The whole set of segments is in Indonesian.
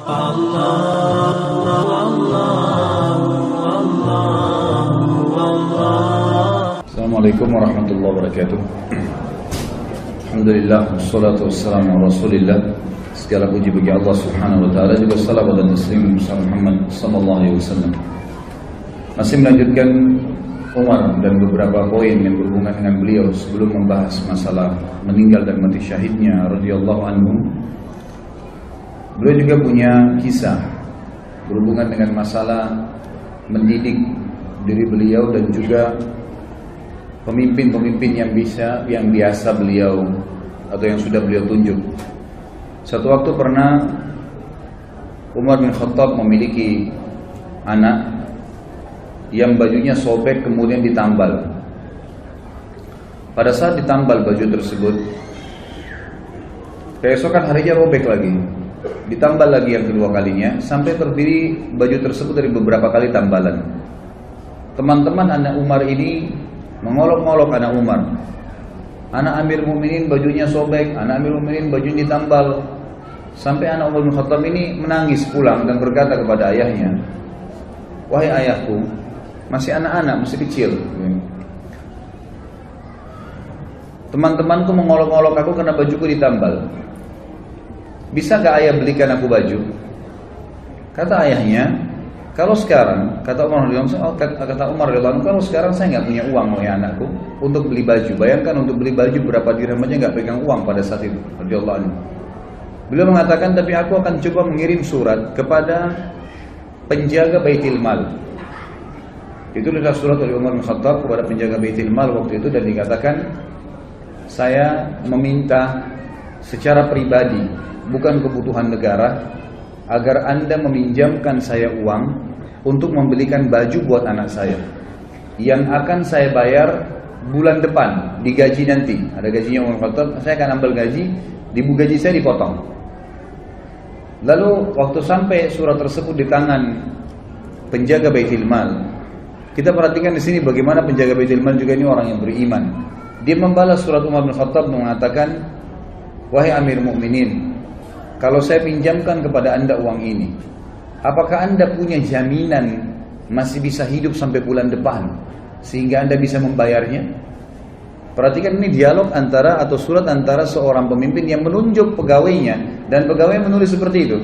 Assalamualaikum warahmatullahi wabarakatuh. Alhamdulillah, wassalatu wassalamu ala Rasulillah. Segala puji bagi Allah Subhanahu wa taala, juga salawat dan taslim kepada Muhammad sallallahu alaihi wasallam. Masih melanjutkan Umar dan beberapa poin yang berhubungan dengan beliau sebelum membahas masalah meninggal dan mati syahidnya radhiyallahu anhu. Beliau juga punya kisah berhubungan dengan masalah mendidik diri beliau dan juga pemimpin-pemimpin yang biasa beliau atau yang sudah beliau tunjuk. Satu waktu pernah Umar bin Khattab memiliki anak yang bajunya sobek kemudian ditambal. Pada saat ditambal baju tersebut, keesokan harinya robek lagi, ditambal lagi yang kedua kalinya, sampai terdiri baju tersebut dari beberapa kali tambalan. Teman-teman anak Umar ini mengolok-olok anak Umar. Anak Amir Mukminin bajunya sobek, anak Amir Mukminin bajunya ditambal. Sampai anak Umar bin Khattab ini menangis pulang dan berkata kepada ayahnya, "Wahai ayahku, masih anak-anak, masih kecil. Teman-temanku mengolok-olok aku karena bajuku ditambal. Bisa gak ayah belikan aku baju?" Kata ayahnya, "Kalau sekarang," kata Umar radhiyallahu anhu, "kalau sekarang saya nggak punya uang, wahai anakku, untuk beli baju. Bayangkan untuk beli baju berapa dirham aja nggak pegang uang pada saat itu." Radhiyallahu anhu. Beliau mengatakan, "Tapi aku akan coba mengirim surat kepada penjaga Baitul Mal." Itu adalah surat dari Umar bin Khattab kepada penjaga Baitul Mal waktu itu, dan dikatakan, "Saya meminta secara pribadi, bukan kebutuhan negara, agar Anda meminjamkan saya uang untuk membelikan baju buat anak saya yang akan saya bayar bulan depan di gaji nanti. Ada gajinya Umar Khattab, saya akan ambil gaji, di gaji saya dipotong." Lalu waktu sampai surat tersebut di tangan penjaga Baitul Mal, kita perhatikan di sini bagaimana penjaga Baitul Mal juga ini orang yang beriman. Dia membalas surat Umar bin Khattab mengatakan, "Wahai Amir Mukminin, kalau saya pinjamkan kepada Anda uang ini, apakah Anda punya jaminan masih bisa hidup sampai bulan depan sehingga Anda bisa membayarnya?" Perhatikan ini dialog antara atau surat antara seorang pemimpin yang menunjuk pegawainya, dan pegawai menulis seperti itu.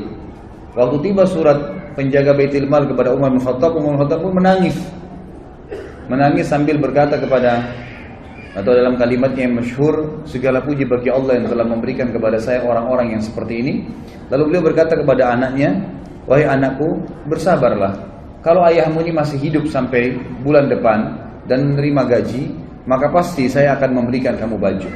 Waktu tiba surat penjaga Baitul Mal kepada Umar bin Khattab, Umar bin Khattab pun menangis sambil berkata kepada, atau dalam kalimatnya yang masyhur, "Segala puji bagi Allah yang telah memberikan kepada saya orang-orang yang seperti ini." Lalu beliau berkata kepada anaknya, "Wahai anakku, bersabarlah. Kalau ayahmu ini masih hidup sampai bulan depan dan menerima gaji, maka pasti saya akan memberikan kamu baju."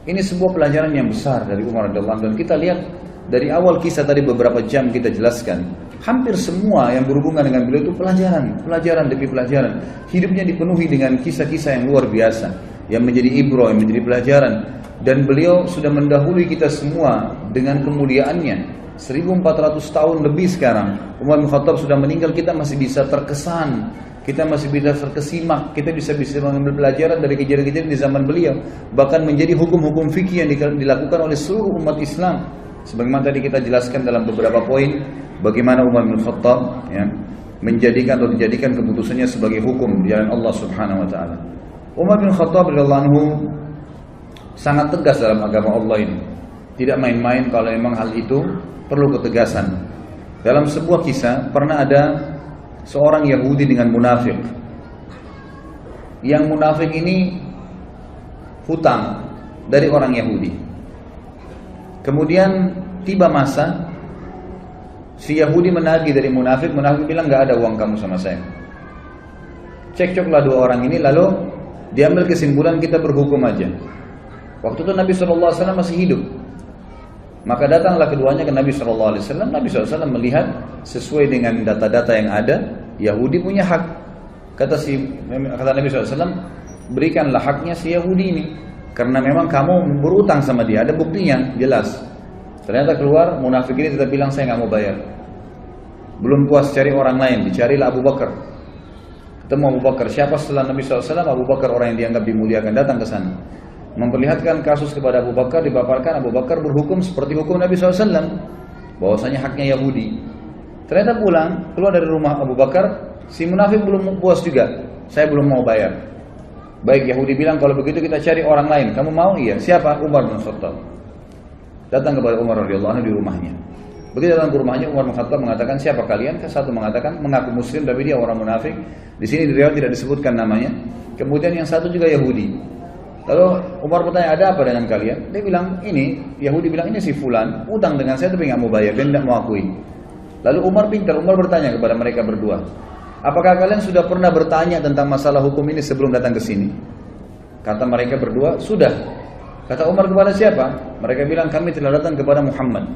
Ini sebuah pelajaran yang besar dari Umar radhiyallahu anhu, dan kita lihat dari awal kisah tadi beberapa jam kita jelaskan, hampir semua yang berhubungan dengan beliau itu pelajaran demi pelajaran. Hidupnya dipenuhi dengan kisah-kisah yang luar biasa, yang menjadi ibrah, yang menjadi pelajaran. Dan beliau sudah mendahului kita semua dengan kemuliaannya. 1400 tahun lebih sekarang Umar bin Khattab sudah meninggal, kita masih bisa terkesan, kita masih bisa terkesimak, kita bisa mengambil pelajaran dari kejadian-kejadian di zaman beliau. Bahkan menjadi hukum-hukum fikih yang dilakukan oleh seluruh umat Islam. Sebagaimana tadi kita jelaskan dalam beberapa poin, bagaimana Umar bin Khattab menjadikan atau dijadikan keputusannya sebagai hukum di jalan Allah Subhanahu wa taala. Umar bin Khattab radhiyallahu anhu sangat tegas dalam agama Allah ini. Tidak main-main kalau memang hal itu perlu ketegasan. Dalam sebuah kisah pernah ada seorang Yahudi dengan munafik. Yang munafik ini hutang dari orang Yahudi. Kemudian tiba masa si Yahudi menagih dari munafik bilang, "Gak ada uang kamu sama saya." Cekcoklah dua orang ini, lalu diambil kesimpulan, kita berhukum aja. Waktu itu Nabi SAW masih hidup. Maka datanglah keduanya ke Nabi SAW. Nabi SAW melihat sesuai dengan data-data yang ada, Yahudi punya hak. Kata Nabi SAW, "Berikanlah haknya si Yahudi ini, karena memang kamu berutang sama dia, ada buktinya jelas." Ternyata keluar munafik ini tetap bilang, "Saya nggak mau bayar." Belum puas cari orang lain, dicarilah Abu Bakar. Ketemu Abu Bakar. Siapa setelah Nabi SAW? Abu Bakar, orang yang dianggap dimuliakan, datang ke sana. Memperlihatkan kasus kepada Abu Bakar, dipaparkan. Abu Bakar berhukum seperti hukum Nabi SAW. bahwasanya haknya Yahudi. Ternyata pulang, keluar dari rumah Abu Bakar, si munafik belum puas juga. Saya belum mau bayar. Baik, Yahudi bilang kalau begitu kita cari orang lain. Kamu mau? Iya. Siapa? Umar bin Khattab. Datang kepada Umar radhiyallahu anhu di rumahnya. Begitu datang ke rumahnya, Umar bin Khattab mengatakan, siapa kalian? Satu mengatakan mengaku Muslim tapi dia orang munafik. Di sini di riwayat tidak disebutkan namanya. Kemudian yang satu juga Yahudi. Lalu Umar bertanya, ada apa dengan kalian? Dia bilang, ini Yahudi bilang ini si Fulan utang dengan saya tapi nggak mau bayar dan tidak mau akui. Lalu Umar pintar, Umar bertanya kepada mereka berdua, apakah kalian sudah pernah bertanya tentang masalah hukum ini sebelum datang ke sini? Kata mereka berdua, sudah. Kata Umar, kepada siapa? Mereka bilang, kami telah datang kepada Muhammad.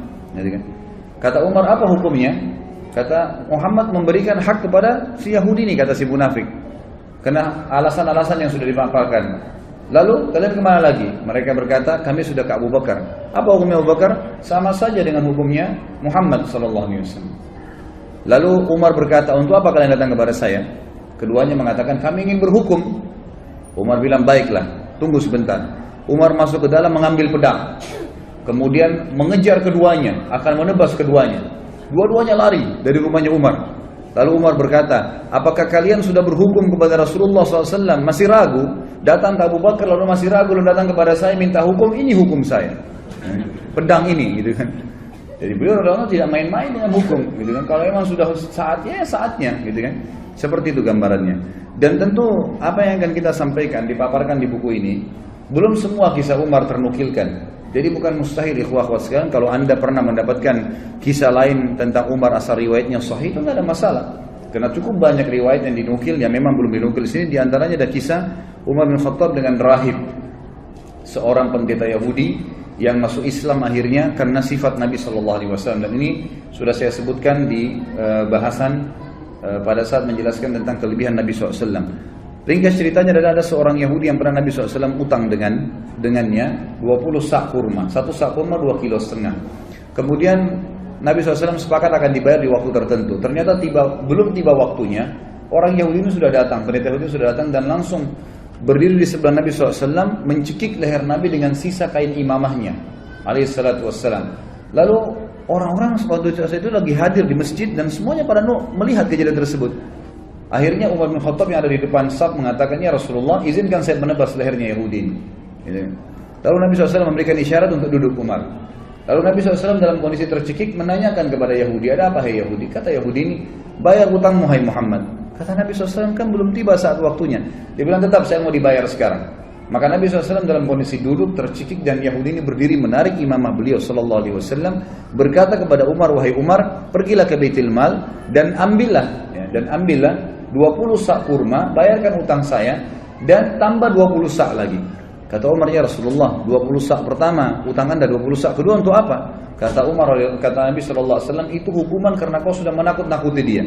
Kata Umar, apa hukumnya? Kata Muhammad memberikan hak kepada si Yahudi ini, kata si munafik. Karena alasan-alasan yang sudah dipaparkan. Lalu kalian kemana lagi? Mereka berkata, kami sudah ke Abu Bakar. Apa hukumnya Abu Bakar? Sama saja dengan hukumnya Muhammad SAW. Lalu Umar berkata, untuk apa kalian datang kepada saya? Keduanya mengatakan, kami ingin berhukum. Umar bilang, baiklah, tunggu sebentar. Umar masuk ke dalam mengambil pedang. Kemudian mengejar keduanya, akan menebas keduanya. Dua-duanya lari dari rumahnya Umar. Lalu Umar berkata, apakah kalian sudah berhukum kepada Rasulullah SAW? Masih ragu? Datang ke Abu Bakar lalu masih ragu, lalu datang kepada saya minta hukum, ini hukum saya. Pedang ini, gitu kan. Jadi beliau tidak main-main dengan hukum, gitu kan. Kalau memang sudah saatnya, ya saatnya, gitu kan. Seperti itu gambarannya. Dan tentu apa yang akan kita sampaikan, dipaparkan di buku ini, belum semua kisah Umar ternukilkan. Jadi bukan mustahil ikhwah-ikhwah sekalian, kalau anda pernah mendapatkan kisah lain tentang Umar asal riwayatnya sahih, itu tidak ada masalah. Karena cukup banyak riwayat yang dinukil yang memang belum dinukil di sini. Di antaranya ada kisah Umar bin Khattab dengan rahib, seorang pendeta Yahudi yang masuk Islam akhirnya karena sifat Nabi SAW. Dan ini sudah saya sebutkan di bahasan pada saat menjelaskan tentang kelebihan Nabi SAW. Ringkas ceritanya adalah ada seorang Yahudi yang pernah Nabi SAW utang dengannya 20 sak kurma. Satu sak kurma 2,5 kilo. Kemudian Nabi SAW sepakat akan dibayar di waktu tertentu. Ternyata belum tiba waktunya, orang Yahudi ini sudah datang, pendeta Yahudi sudah datang dan langsung berdiri di sebelah Nabi SAW, mencekik leher Nabi dengan sisa kain imamahnya, alaihissalatu wassalam. Lalu orang-orang waktu itu lagi hadir di masjid dan semuanya pada melihat kejadian tersebut. Akhirnya Umar bin Khattab yang ada di depan saf mengatakan, ya Rasulullah, izinkan saya menebas lehernya Yahudi ini. Lalu Nabi SAW memberikan isyarat untuk duduk Umar. Lalu Nabi SAW dalam kondisi tercekik menanyakan kepada Yahudi, ada apa hai Yahudi? Kata Yahudi ini, bayar utangmu hai Muhammad. Kata Nabi SAW, kan belum tiba saat waktunya. Dia bilang, tetap saya mau dibayar sekarang. Maka Nabi SAW dalam kondisi duduk tercekik dan Yahudi ini berdiri menarik imamah beliau SAW, berkata kepada Umar, wahai Umar, pergilah ke Baitul Mal dan ambillah 20 sak kurma, bayarkan utang saya dan tambah 20 sak lagi. Kata Umar, ya Rasulullah, 20 sak pertama utang anda, 20 sak kedua untuk apa? Kata Umar, kata Nabi SAW, itu hukuman karena kau sudah menakut-nakuti dia.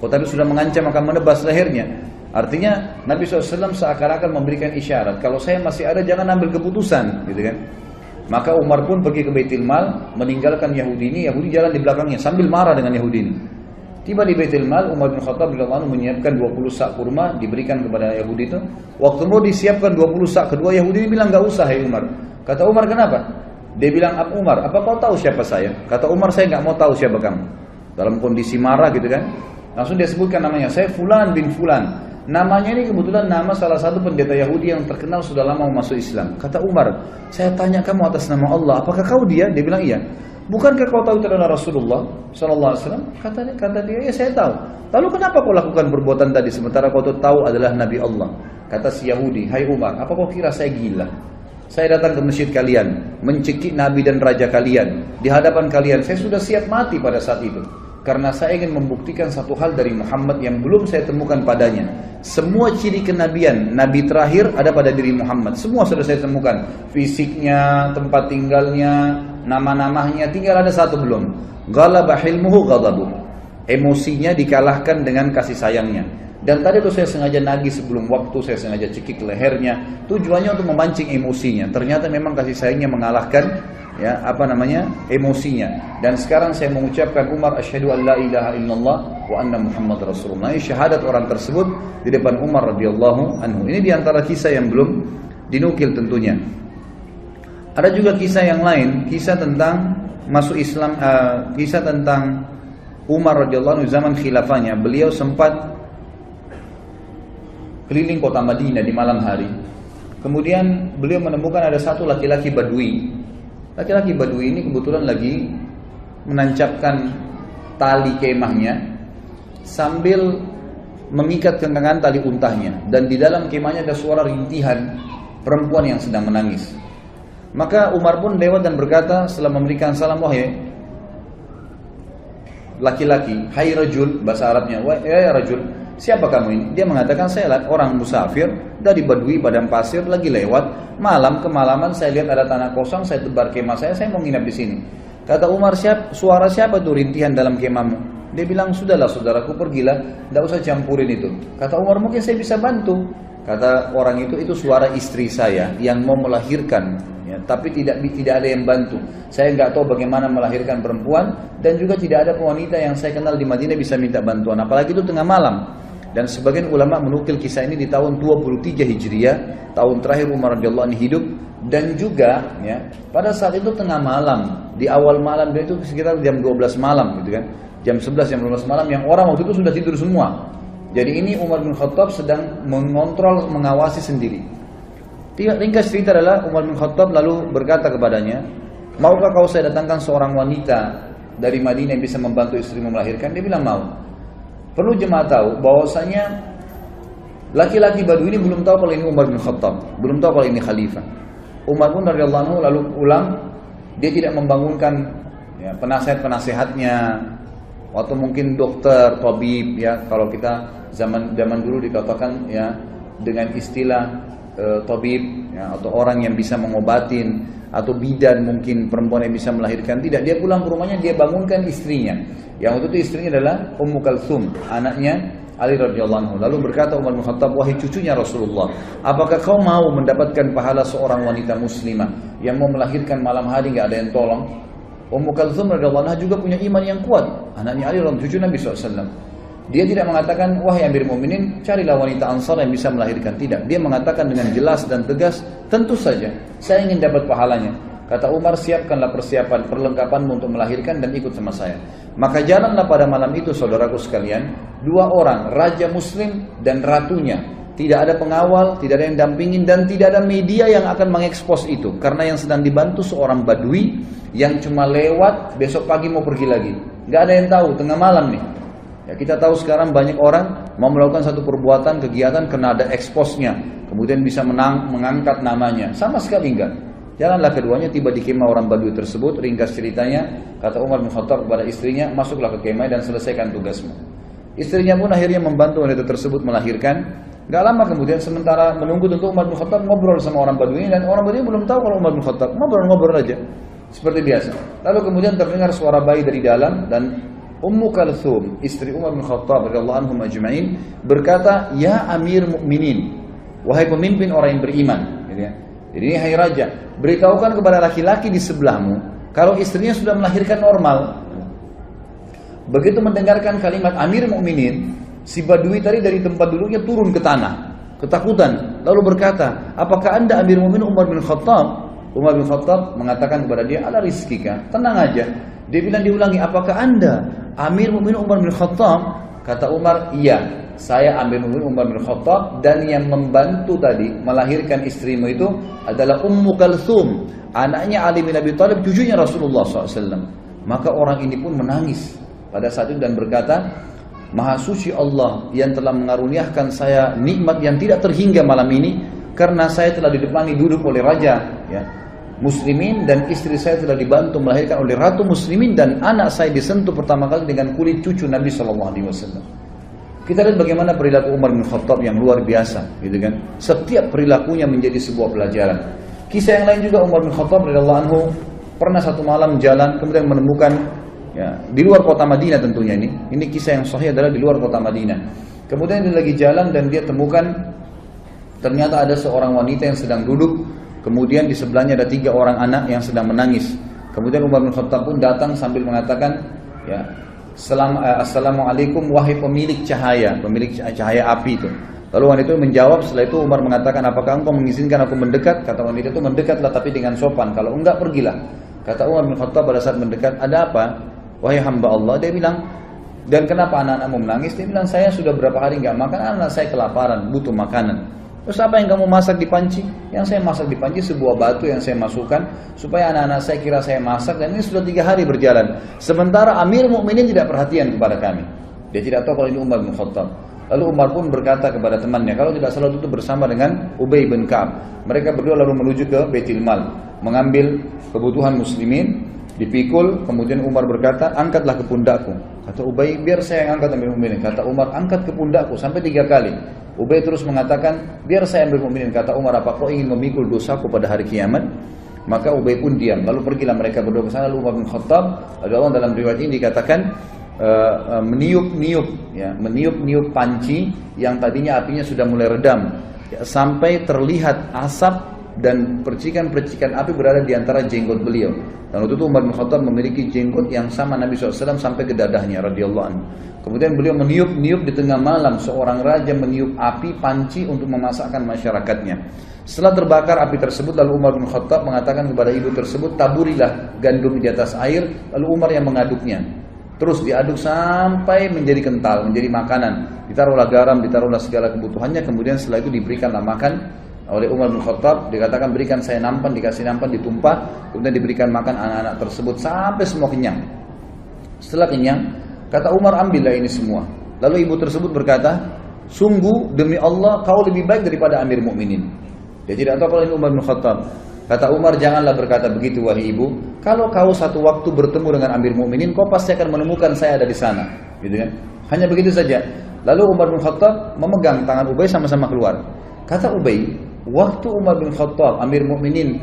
Kau tadi sudah mengancam akan menebas lehernya. Artinya Nabi SAW seakan-akan memberikan isyarat, kalau saya masih ada jangan ambil keputusan, gitu kan? Maka Umar pun pergi ke Baitul Mal, meninggalkan Yahudi ini. Yahudi jalan di belakangnya sambil marah dengan Yahudi ini. Tiba di Baitul Mal, Umar bin Khattab menyiapkan 20 sak kurma, diberikan kepada Yahudi itu. Waktu mau disiapkan 20 sak kedua, Yahudi ini bilang, enggak usah hai Umar. Kata Umar, kenapa? Dia bilang, Umar, apa kau tahu siapa saya? Kata Umar, saya enggak mau tahu siapa kamu. Dalam kondisi marah gitu kan. Langsung dia sebutkan namanya, saya Fulan bin Fulan. Namanya ini kebetulan nama salah satu pendeta Yahudi yang terkenal sudah lama masuk Islam. Kata Umar, saya tanya kamu atas nama Allah, apakah kau dia? Dia bilang, iya. Bukankah kau tahu itu adalah Rasulullah SAW? Kata dia, ya saya tahu. Lalu kenapa kau lakukan perbuatan tadi sementara kau tahu adalah Nabi Allah? Kata si Yahudi, hai Umar, apa kau kira saya gila? Saya datang ke masjid kalian, mencekik Nabi dan Raja kalian di hadapan kalian. Saya sudah siap mati pada saat itu. Karena saya ingin membuktikan satu hal dari Muhammad yang belum saya temukan padanya. Semua ciri kenabian, Nabi terakhir ada pada diri Muhammad. Semua sudah saya temukan. Fisiknya, tempat tinggalnya, nama-namanya, tinggal ada satu belum. Ghalaba hilmuhu ghadabuh. Emosinya dikalahkan dengan kasih sayangnya. Dan tadi itu saya sengaja nagih sebelum waktu, saya sengaja cekik lehernya. Tujuannya untuk memancing emosinya. Ternyata memang kasih sayangnya mengalahkan emosinya. Dan sekarang saya mengucapkan Umar, asyhadu an la ilaha illallah wa anna Muhammad Rasulullah. Ini syahadat orang tersebut di depan Umar radhiyallahu anhu. Ini diantara kisah yang belum dinukil tentunya. Ada juga kisah yang lain, kisah tentang masuk Islam, kisah tentang Umar radhiyallahu anhu zaman khilafahnya. Beliau sempat keliling kota Madinah di malam hari. Kemudian beliau menemukan ada satu laki-laki Badui. Laki-laki Badui ini kebetulan lagi menancapkan tali kemahnya sambil mengikat kencangan tali untahnya, dan di dalam kemahnya ada suara rintihan perempuan yang sedang menangis. Maka Umar pun lewat dan berkata setelah memberikan salam, wahai laki-laki, hai rajul, bahasa Arabnya, wahai rajul, siapa kamu ini? Dia mengatakan, saya orang musafir dari Badui padang pasir, lagi lewat malam, kemalaman saya lihat ada tanah kosong, saya tebar kemah saya mau nginap di sini. Kata Umar, suara siapa tuh rintihan dalam kemahmu? Dia bilang, sudahlah saudaraku, pergilah, tidak usah campurin itu. Kata Umar, mungkin saya bisa bantu. Kata orang itu suara istri saya yang mau melahirkan, ya, tapi tidak ada yang bantu. Saya nggak tahu bagaimana melahirkan perempuan, dan juga tidak ada wanita yang saya kenal di Madinah bisa minta bantuan, apalagi itu tengah malam. Dan sebagian ulama menukil kisah ini di tahun 23 Hijriah, tahun terakhir Umar radhiyallahu anhu hidup, dan juga ya, pada saat itu tengah malam, di awal malam, dan itu sekitar jam 12 malam gitu kan. Jam 11, jam 12 malam, yang orang waktu itu sudah tidur semua. Jadi ini Umar bin Khattab sedang mengontrol, mengawasi sendiri. Ringkas cerita adalah Umar bin Khattab lalu berkata kepadanya, maukah kau saya datangkan seorang wanita dari Madinah yang bisa membantu istrimu melahirkan? Dia bilang mau. Perlu jemaah tahu bahwasanya laki-laki Badui ini belum tahu kalau ini Umar bin Khattab, belum tahu kalau ini khalifah. Umar pun radhiyallahu anhu lalu pulang, dia tidak membangunkan ya, penasehat-penasehatnya, atau mungkin dokter, tabib, ya kalau kita zaman dulu dikatakan ya dengan istilah tabib, ya, atau orang yang bisa mengobatin, atau bidan mungkin perempuan yang bisa melahirkan. Tidak, dia pulang ke rumahnya, dia bangunkan istrinya. Yang waktu itu istrinya adalah Ummu Kalsum, anaknya Ali radhiyallahu anhu. Lalu berkata Umar bin Khattab, wahai cucunya Rasulullah, apakah kau mau mendapatkan pahala seorang wanita muslimah yang mau melahirkan malam hari nggak ada yang tolong? Ummu Kalsum radhiyallahu anha juga punya iman yang kuat, anaknya Ali radhiyallahu anhu, cucu Nabi SAW. Dia tidak mengatakan, wahai Amir Mu'minin, carilah wanita Ansar yang bisa melahirkan. Tidak, dia mengatakan dengan jelas dan tegas, tentu saja saya ingin dapat pahalanya. Kata Umar, siapkanlah persiapan, perlengkapanmu untuk melahirkan dan ikut sama saya. Maka jalanlah pada malam itu, saudaraku sekalian, dua orang, raja muslim dan ratunya. Tidak ada pengawal, tidak ada yang dampingin, dan tidak ada media yang akan mengekspos itu. Karena yang sedang dibantu seorang Badui yang cuma lewat, besok pagi mau pergi lagi. Gak ada yang tahu, tengah malam nih. Ya, kita tahu sekarang banyak orang mau melakukan satu perbuatan, kegiatan, karena ada eksposnya. Kemudian bisa mengangkat namanya. Sama sekali enggak. Jalanlah keduanya, tiba di kemah orang Badui tersebut. Ringkas ceritanya, kata Umar bin Khattab kepada istrinya, masuklah ke kemah dan selesaikan tugasmu. Istrinya pun akhirnya membantu wanita tersebut melahirkan. Gak lama kemudian, sementara menunggu tentu Umar bin Khattab ngobrol sama orang Badui, dan orang Badui belum tahu kalau Umar bin Khattab, ngobrol-ngobrol aja seperti biasa. Lalu kemudian terdengar suara bayi dari dalam, dan Ummu Kalsum, istri Umar bin Khattab radhiyallahu anhum ajma'in, berkata, ya Amir Mukminin, wahai pemimpin orang yang beriman, gitu ya. Jadi ini hai raja, beritahukan kepada laki-laki di sebelahmu kalau istrinya sudah melahirkan normal. Begitu mendengarkan kalimat Amir Mukminin, si Badui tadi dari tempat duduknya turun ke tanah, ketakutan, lalu berkata, apakah anda Amir Mukminin Umar bin Khattab? Umar bin Khattab mengatakan kepada dia, ala rizkika, tenang aja. Dia bilang, diulangi, apakah anda Amir Mukminin Umar bin Khattab? Kata Umar, iya, saya Amir Mukminin Umar bin Khattab, dan yang membantu tadi melahirkan istrimu itu adalah Ummu Kalsum, anaknya Ali bin Abi Thalib, cucunya Rasulullah SAW. Maka orang ini pun menangis pada saat itu dan berkata, Maha suci Allah yang telah mengaruniakan saya nikmat yang tidak terhingga malam ini, karena saya telah didepani duduk oleh raja ya, muslimin, dan istri saya telah dibantu melahirkan oleh ratu muslimin, dan anak saya disentuh pertama kali dengan kulit cucu Nabi SAW. Kita lihat bagaimana perilaku Umar bin Khattab yang luar biasa, gitu kan? Setiap perilakunya menjadi sebuah pelajaran. Kisah yang lain juga, Umar bin Khattab radhiyallahu anhu pernah satu malam jalan, kemudian menemukan ya, di luar kota Madinah tentunya ini. Ini kisah yang sahih adalah di luar kota Madinah. Kemudian dia lagi jalan dan dia temukan ternyata ada seorang wanita yang sedang duduk. Kemudian di sebelahnya ada 3 orang anak yang sedang menangis. Kemudian Umar bin Khattab pun datang sambil mengatakan, ya, Assalamualaikum wahai pemilik cahaya api itu. Lalu wanita itu menjawab. Setelah itu Umar mengatakan, apakah engkau mengizinkan aku mendekat? Kata wanita itu, mendekatlah tapi dengan sopan. Kalau enggak, pergilah. Kata Umar bin Khattab pada saat mendekat, ada apa? Wahai hamba Allah, dia bilang, dan kenapa anak-anakmu menangis? Dia bilang, saya sudah berapa hari nggak makan, anak saya kelaparan, butuh makanan. Terus apa yang kamu masak di panci? Yang saya masak di panci sebuah batu yang saya masukkan supaya anak-anak saya kira saya masak, dan ini sudah 3 hari berjalan. Sementara Amir Mukminin tidak perhatian kepada kami. Dia tidak tahu kalau ini Umar bin Khattab. Lalu Umar pun berkata kepada temannya, kalau tidak salah itu bersama dengan Ubay bin Ka'ab. Mereka berdua lalu menuju ke Baitul Mal, mengambil kebutuhan muslimin, dipikul. Kemudian Umar berkata, angkatlah ke pundakku. Kata Ubay, biar saya yang angkat Amir Mukminin. Kata Umar, angkat ke pundakku sampai 3 kali. Ubay terus mengatakan, biar saya Amir Mukminin. Kata Umar, apa kau ingin memikul dosaku pada hari kiamat? Maka Ubay pun diam. Lalu pergilah mereka berdua ke sana. Lalu Umar bin Khattab, dalam riwayat ini dikatakan meniup panci yang tadinya apinya sudah mulai redam, sampai terlihat asap dan percikan-percikan api berada di antara jenggot beliau. Dan waktu itu Umar bin Khattab memiliki jenggot yang sama Nabi SAW sampai ke dadahnya radhiyallahu anhu. Kemudian beliau meniup di tengah malam, seorang raja meniup api panci untuk memasakkan masyarakatnya. Setelah terbakar api tersebut, lalu Umar bin Khattab mengatakan kepada ibu tersebut, taburilah gandum di atas air. Lalu Umar yang mengaduknya. Terus diaduk sampai menjadi kental, menjadi makanan. Ditaruhlah garam, ditaruhlah segala kebutuhannya. Kemudian setelah itu diberikanlah makan oleh Umar bin Khattab. Dikatakan, berikan saya nampan, dikasih nampan, ditumpah. Kemudian diberikan makan anak-anak tersebut sampai semua kenyang. Setelah kenyang, kata Umar, ambillah ini semua. Lalu ibu tersebut berkata, sungguh demi Allah kau lebih baik daripada Amir Mukminin. Dia tidak tahu kalau ini Umar bin Khattab. Kata Umar, janganlah berkata begitu wahai ibu. Kalau kau satu waktu bertemu dengan Amir Mukminin, kau pasti akan menemukan saya ada di sana, gitu kan? Hanya begitu saja. Lalu Umar bin Khattab memegang tangan Ubay, sama-sama keluar. Kata Ubay, waktu Umar bin Khattab, Amir Mukminin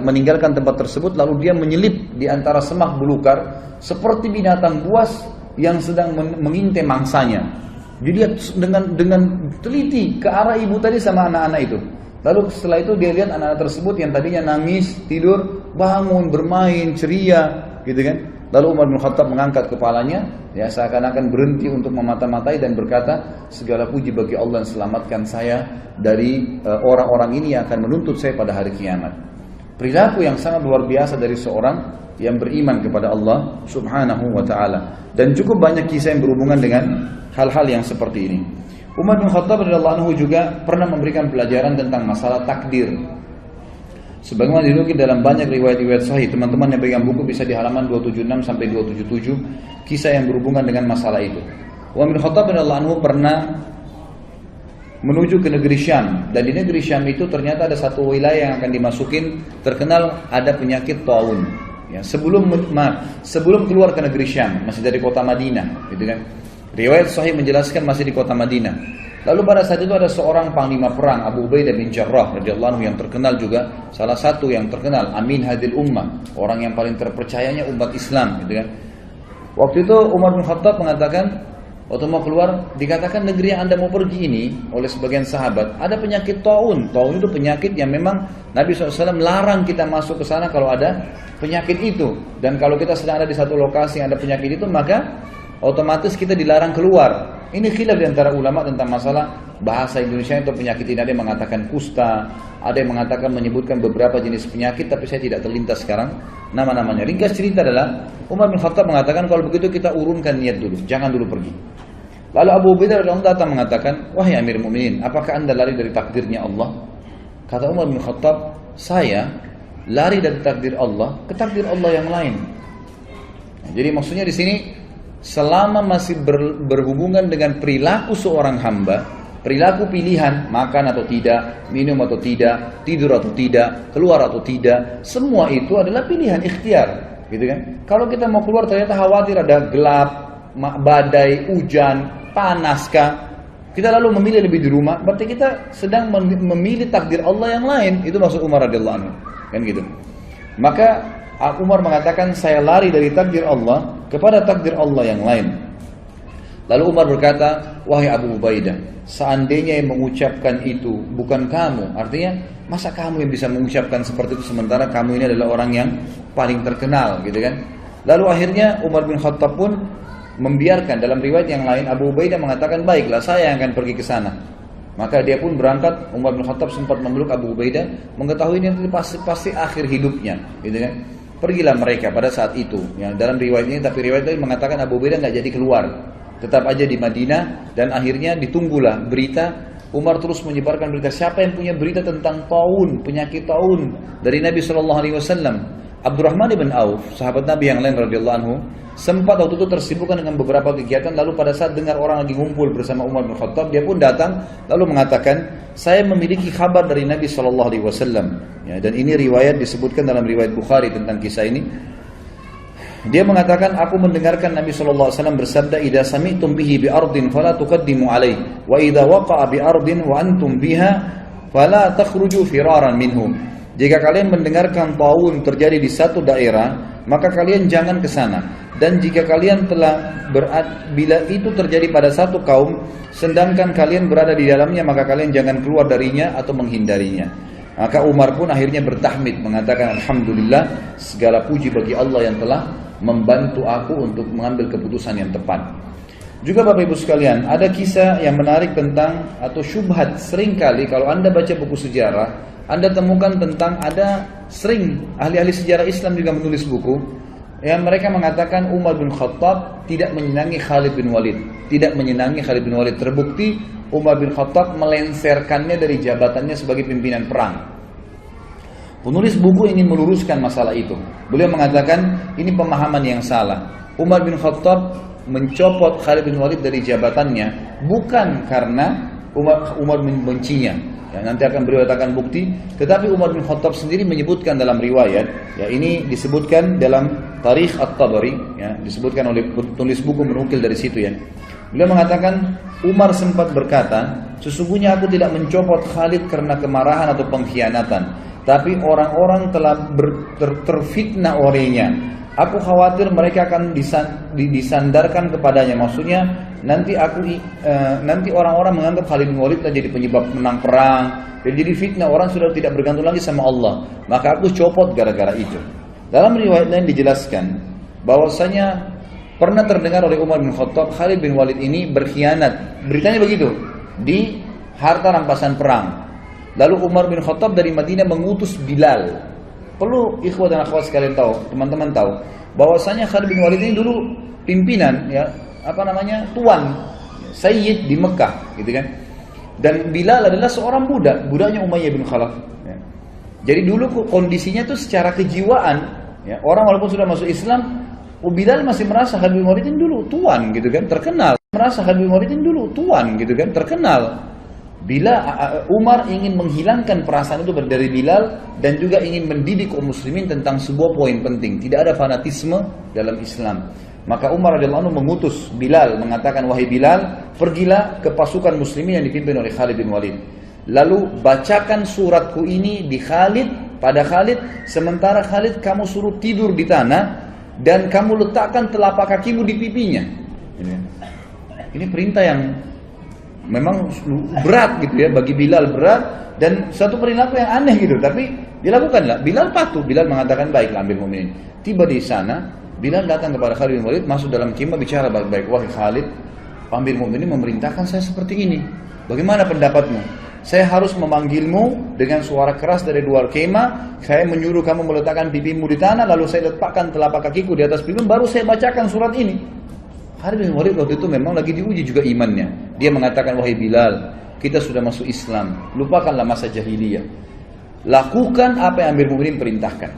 meninggalkan tempat tersebut, lalu dia menyelip di antara semak belukar seperti binatang buas yang sedang mengintai mangsanya. Jadi dia dengan teliti ke arah ibu tadi sama anak-anak itu. Lalu setelah itu dia lihat anak-anak tersebut yang tadinya nangis, tidur, bangun, bermain, ceria, gitu kan. Lalu Umar bin Khattab mengangkat kepalanya, ya seakan-akan berhenti untuk memata-matai dan berkata, segala puji bagi Allah yang selamatkan saya dari orang-orang ini yang akan menuntut saya pada hari kiamat. Perilaku yang sangat luar biasa dari seorang yang beriman kepada Allah Subhanahu wa ta'ala. Dan cukup banyak kisah yang berhubungan dengan hal-hal yang seperti ini. Umar bin Khattab radhiyallahu anhu juga pernah memberikan pelajaran tentang masalah takdir. Sebagaimana dinukil dalam banyak riwayat-riwayat sahih, teman-teman yang pegang buku bisa di halaman 276 sampai 277 kisah yang berhubungan dengan masalah itu. Umar bin Khattab radhiyallahu anhu pernah menuju ke negeri Syam, dan di negeri Syam itu ternyata ada satu wilayah yang akan dimasukin, terkenal ada penyakit taun. Ya, sebelum keluar ke negeri Syam, masih dari kota Madinah, gitu kan? Riwayat sahih menjelaskan masih di kota Madinah. Lalu pada saat itu ada seorang panglima perang, Abu Ubaidah bin Jarrah radhiyallahu anhu, yang terkenal juga, salah satu yang terkenal, Amin Hadil Ummah, orang yang paling terpercayanya umat Islam, gitu kan? Waktu itu Umar bin Khattab mengatakan, waktu mau keluar, dikatakan negeri yang Anda mau pergi ini oleh sebagian sahabat ada penyakit taun. Taun itu penyakit yang memang Nabi SAW larang kita masuk ke sana kalau ada penyakit itu. Dan kalau kita sedang ada di satu lokasi yang ada penyakit itu, maka otomatis kita dilarang keluar. Ini khilaf di antara ulama tentang masalah bahasa Indonesia itu penyakit ini. Ada yang mengatakan kusta, ada yang mengatakan menyebutkan beberapa jenis penyakit, tapi saya tidak terlintas sekarang nama-namanya. Ringkas cerita adalah Umar bin Khattab mengatakan, kalau begitu kita urunkan niat dulu, jangan dulu pergi. Lalu Abu Ubaidah radhiyallahu anhu datang mengatakan, wahai Amir Mukminin, apakah Anda lari dari takdirnya Allah? Kata Umar bin Khattab, saya lari dari takdir Allah ke takdir Allah yang lain. Nah, jadi maksudnya di sini, selama masih berhubungan dengan perilaku seorang hamba, perilaku pilihan, makan atau tidak, minum atau tidak, tidur atau tidak, keluar atau tidak, semua itu adalah pilihan ikhtiar, gitu kan? Kalau kita mau keluar ternyata khawatir ada gelap, badai, hujan, panaskah, kita lalu memilih lebih di rumah, berarti kita sedang memilih takdir Allah yang lain. Itu maksud Umar radhiyallahu anhu, kan gitu. Maka Umar mengatakan, saya lari dari takdir Allah kepada takdir Allah yang lain. Lalu Umar berkata, wahai Abu Ubaidah, seandainya yang mengucapkan itu bukan kamu, artinya masa kamu yang bisa mengucapkan seperti itu sementara kamu ini adalah orang yang paling terkenal, gitu kan? Lalu akhirnya Umar bin Khattab pun membiarkan. Dalam riwayat yang lain Abu Ubaidah mengatakan, baiklah saya yang akan pergi ke sana. Maka dia pun berangkat. Umar bin Khattab sempat memeluk Abu Ubaidah, mengetahui ini pasti akhir hidupnya, gitu kan? Pergilah mereka pada saat itu. Yang dalam riwayat ini, tapi riwayat ini mengatakan Abu Ubaidah nggak jadi keluar, tetap aja di Madinah, dan akhirnya ditunggulah berita. Umar terus menyebarkan berita, siapa yang punya berita tentang taun, penyakit taun dari Nabi SAW. Abdurrahman ibn Auf, sahabat Nabi yang lain radhiyallahu anhu, sempat waktu itu tersibukkan dengan beberapa kegiatan. Lalu pada saat dengar orang lagi ngumpul bersama Umar bin Khattab, dia pun datang lalu mengatakan, saya memiliki kabar dari Nabi SAW. Ya, dan ini riwayat disebutkan dalam riwayat Bukhari tentang kisah ini. Dia mengatakan, aku mendengarkan Nabi SAW bersabda, idza sami'tum bihi bi ardin fala tuqaddimu alaihi, wa idza waqa'a bi ardin wa antum biha fala takhruju firaran minhum. Jika kalian mendengarkan taun terjadi di satu daerah, maka kalian jangan ke sana. Dan jika kalian telah bila itu terjadi pada satu kaum, sedangkan kalian berada di dalamnya, maka kalian jangan keluar darinya atau menghindarinya. Maka Umar pun akhirnya bertahmid, mengatakan, alhamdulillah, segala puji bagi Allah yang telah membantu aku untuk mengambil keputusan yang tepat. Juga Bapak Ibu sekalian, ada kisah yang menarik tentang, atau syubhat seringkali kalau Anda baca buku sejarah, Anda temukan tentang, ada sering ahli-ahli sejarah Islam juga menulis buku yang mereka mengatakan Umar bin Khattab tidak menyenangi Khalid bin Walid. Tidak menyenangi Khalid bin Walid. Terbukti Umar bin Khattab melenserkannya dari jabatannya sebagai pimpinan perang. Penulis buku ingin meluruskan masalah itu. Beliau mengatakan ini pemahaman yang salah. Umar bin Khattab mencopot Khalid bin Walid dari jabatannya bukan karena Umar membencinya. Ya, nanti akan beliau katakan bukti. Tetapi Umar bin Khattab sendiri menyebutkan dalam riwayat, ya ini disebutkan dalam Tarikh At-Tabari, ya, disebutkan oleh penulis buku menukil dari situ ya. Beliau mengatakan Umar sempat berkata, sesungguhnya aku tidak mencopot Khalid karena kemarahan atau pengkhianatan, tapi orang-orang telah terfitnah olehnya. Aku khawatir mereka akan disandarkan kepadanya. Maksudnya nanti orang-orang menganggap Khalid bin Walid telah jadi penyebab menang perang, dan jadi fitnah, orang sudah tidak bergantung lagi sama Allah. Maka aku copot gara-gara itu. Dalam riwayat lain dijelaskan bahwasanya pernah terdengar oleh Umar bin Khattab Khalid bin Walid ini berkhianat. Beritanya begitu di harta rampasan perang. Lalu Umar bin Khattab dari Madinah mengutus Bilal. Perlu ikhwah dan akhwat sekalian tahu, teman-teman tahu, bahwasanya Khalid bin Walid ini dulu pimpinan, ya, tuan, sayyid di Mekah, gitu kan. Dan Bilal adalah seorang budak, budaknya Umayyah bin Khalaf. Ya. Jadi dulu kondisinya tuh secara kejiwaan, ya, orang walaupun sudah masuk Islam, Bilal masih merasa Khalid bin Walid ini dulu tuan, gitu kan, terkenal. Merasa Khalid bin Walid ini dulu tuan, gitu kan, terkenal. Bila Umar ingin menghilangkan perasaan itu dari Bilal dan juga ingin mendidik kaum muslimin tentang sebuah poin penting, tidak ada fanatisme dalam Islam. Maka Umar radhiyallahu anhu mengutus Bilal, mengatakan, wahai Bilal, pergilah ke pasukan muslimin yang dipimpin oleh Khalid bin Walid. Lalu bacakan suratku ini di Khalid, pada Khalid, sementara Khalid kamu suruh tidur di tanah dan kamu letakkan telapak kakimu di pipinya. Ini perintah yang memang berat gitu ya, bagi Bilal berat dan satu perilaku yang aneh gitu, tapi dilakukanlah. Bilal patuh, Bilal mengatakan baiklah Amir Mu'minin. Tiba di sana, Bilal datang kepada Khalid bin Walid, masuk dalam kemah, bicara baik-baik, wahai Khalid, Amir Mu'minin memerintahkan saya seperti ini. Bagaimana pendapatmu? Saya harus memanggilmu dengan suara keras dari luar kemah. Saya menyuruh kamu meletakkan pipimu di tanah, lalu saya letakkan telapak kakiku di atas pipimu, baru saya bacakan surat ini. Khalid bin Walid waktu itu memang lagi diuji juga imannya. Dia mengatakan, wahai Bilal, kita sudah masuk Islam, lupakanlah masa jahiliyah. Lakukan apa yang Amir Mu'minin perintahkan.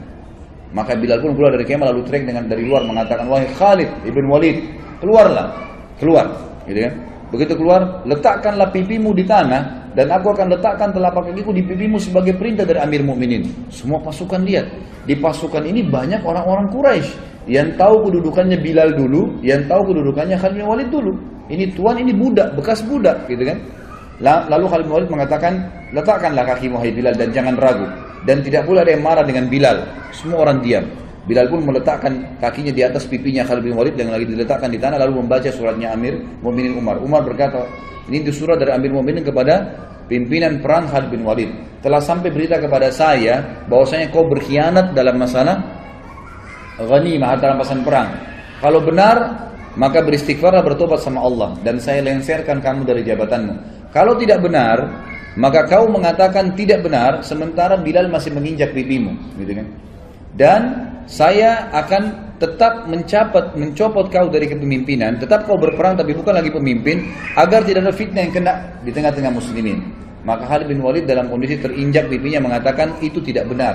Maka Bilal pun keluar dari kemah, lalu teriak dari luar mengatakan, wahai Khalid ibn Walid, keluarlah, keluar, gitu kan? Begitu keluar, letakkanlah pipimu di tanah dan aku akan letakkan telapak kakiku di pipimu sebagai perintah dari Amir Mu'minin. Semua pasukan lihat. Di pasukan ini banyak orang-orang Quraisy yang tahu kedudukannya Bilal dulu, yang tahu kedudukannya Khalid bin Walid dulu. Ini tuan, ini budak, bekas budak, gitu kan? Lalu Khalid bin Walid mengatakan, letakkanlah kakimu wahai Bilal dan jangan ragu. Dan tidak pula ada yang marah dengan Bilal. Semua orang diam. Bilal pun meletakkan kakinya di atas pipinya Khalid bin Walid yang lagi diletakkan di tanah, lalu membaca suratnya Amir Mu'minin Umar. Umar berkata, ini surat dari Amir Mu'minin kepada pimpinan perang Khalid bin Walid. Telah sampai berita kepada saya bahwasanya kau berkhianat dalam masalah ghanimah, harta rampasan perang. Kalau benar, maka beristighfarlah, bertobat sama Allah, dan saya lenserkan kamu dari jabatanmu. Kalau tidak benar, maka kau mengatakan tidak benar, sementara Bilal masih menginjak pipimu, gitu kan? Dan saya akan tetap mencopot kau dari kepemimpinan, tetap kau berperang tapi bukan lagi pemimpin, agar tidak ada fitnah yang kena di tengah-tengah muslimin. Maka Khalid bin Walid dalam kondisi terinjak pipinya mengatakan itu tidak benar.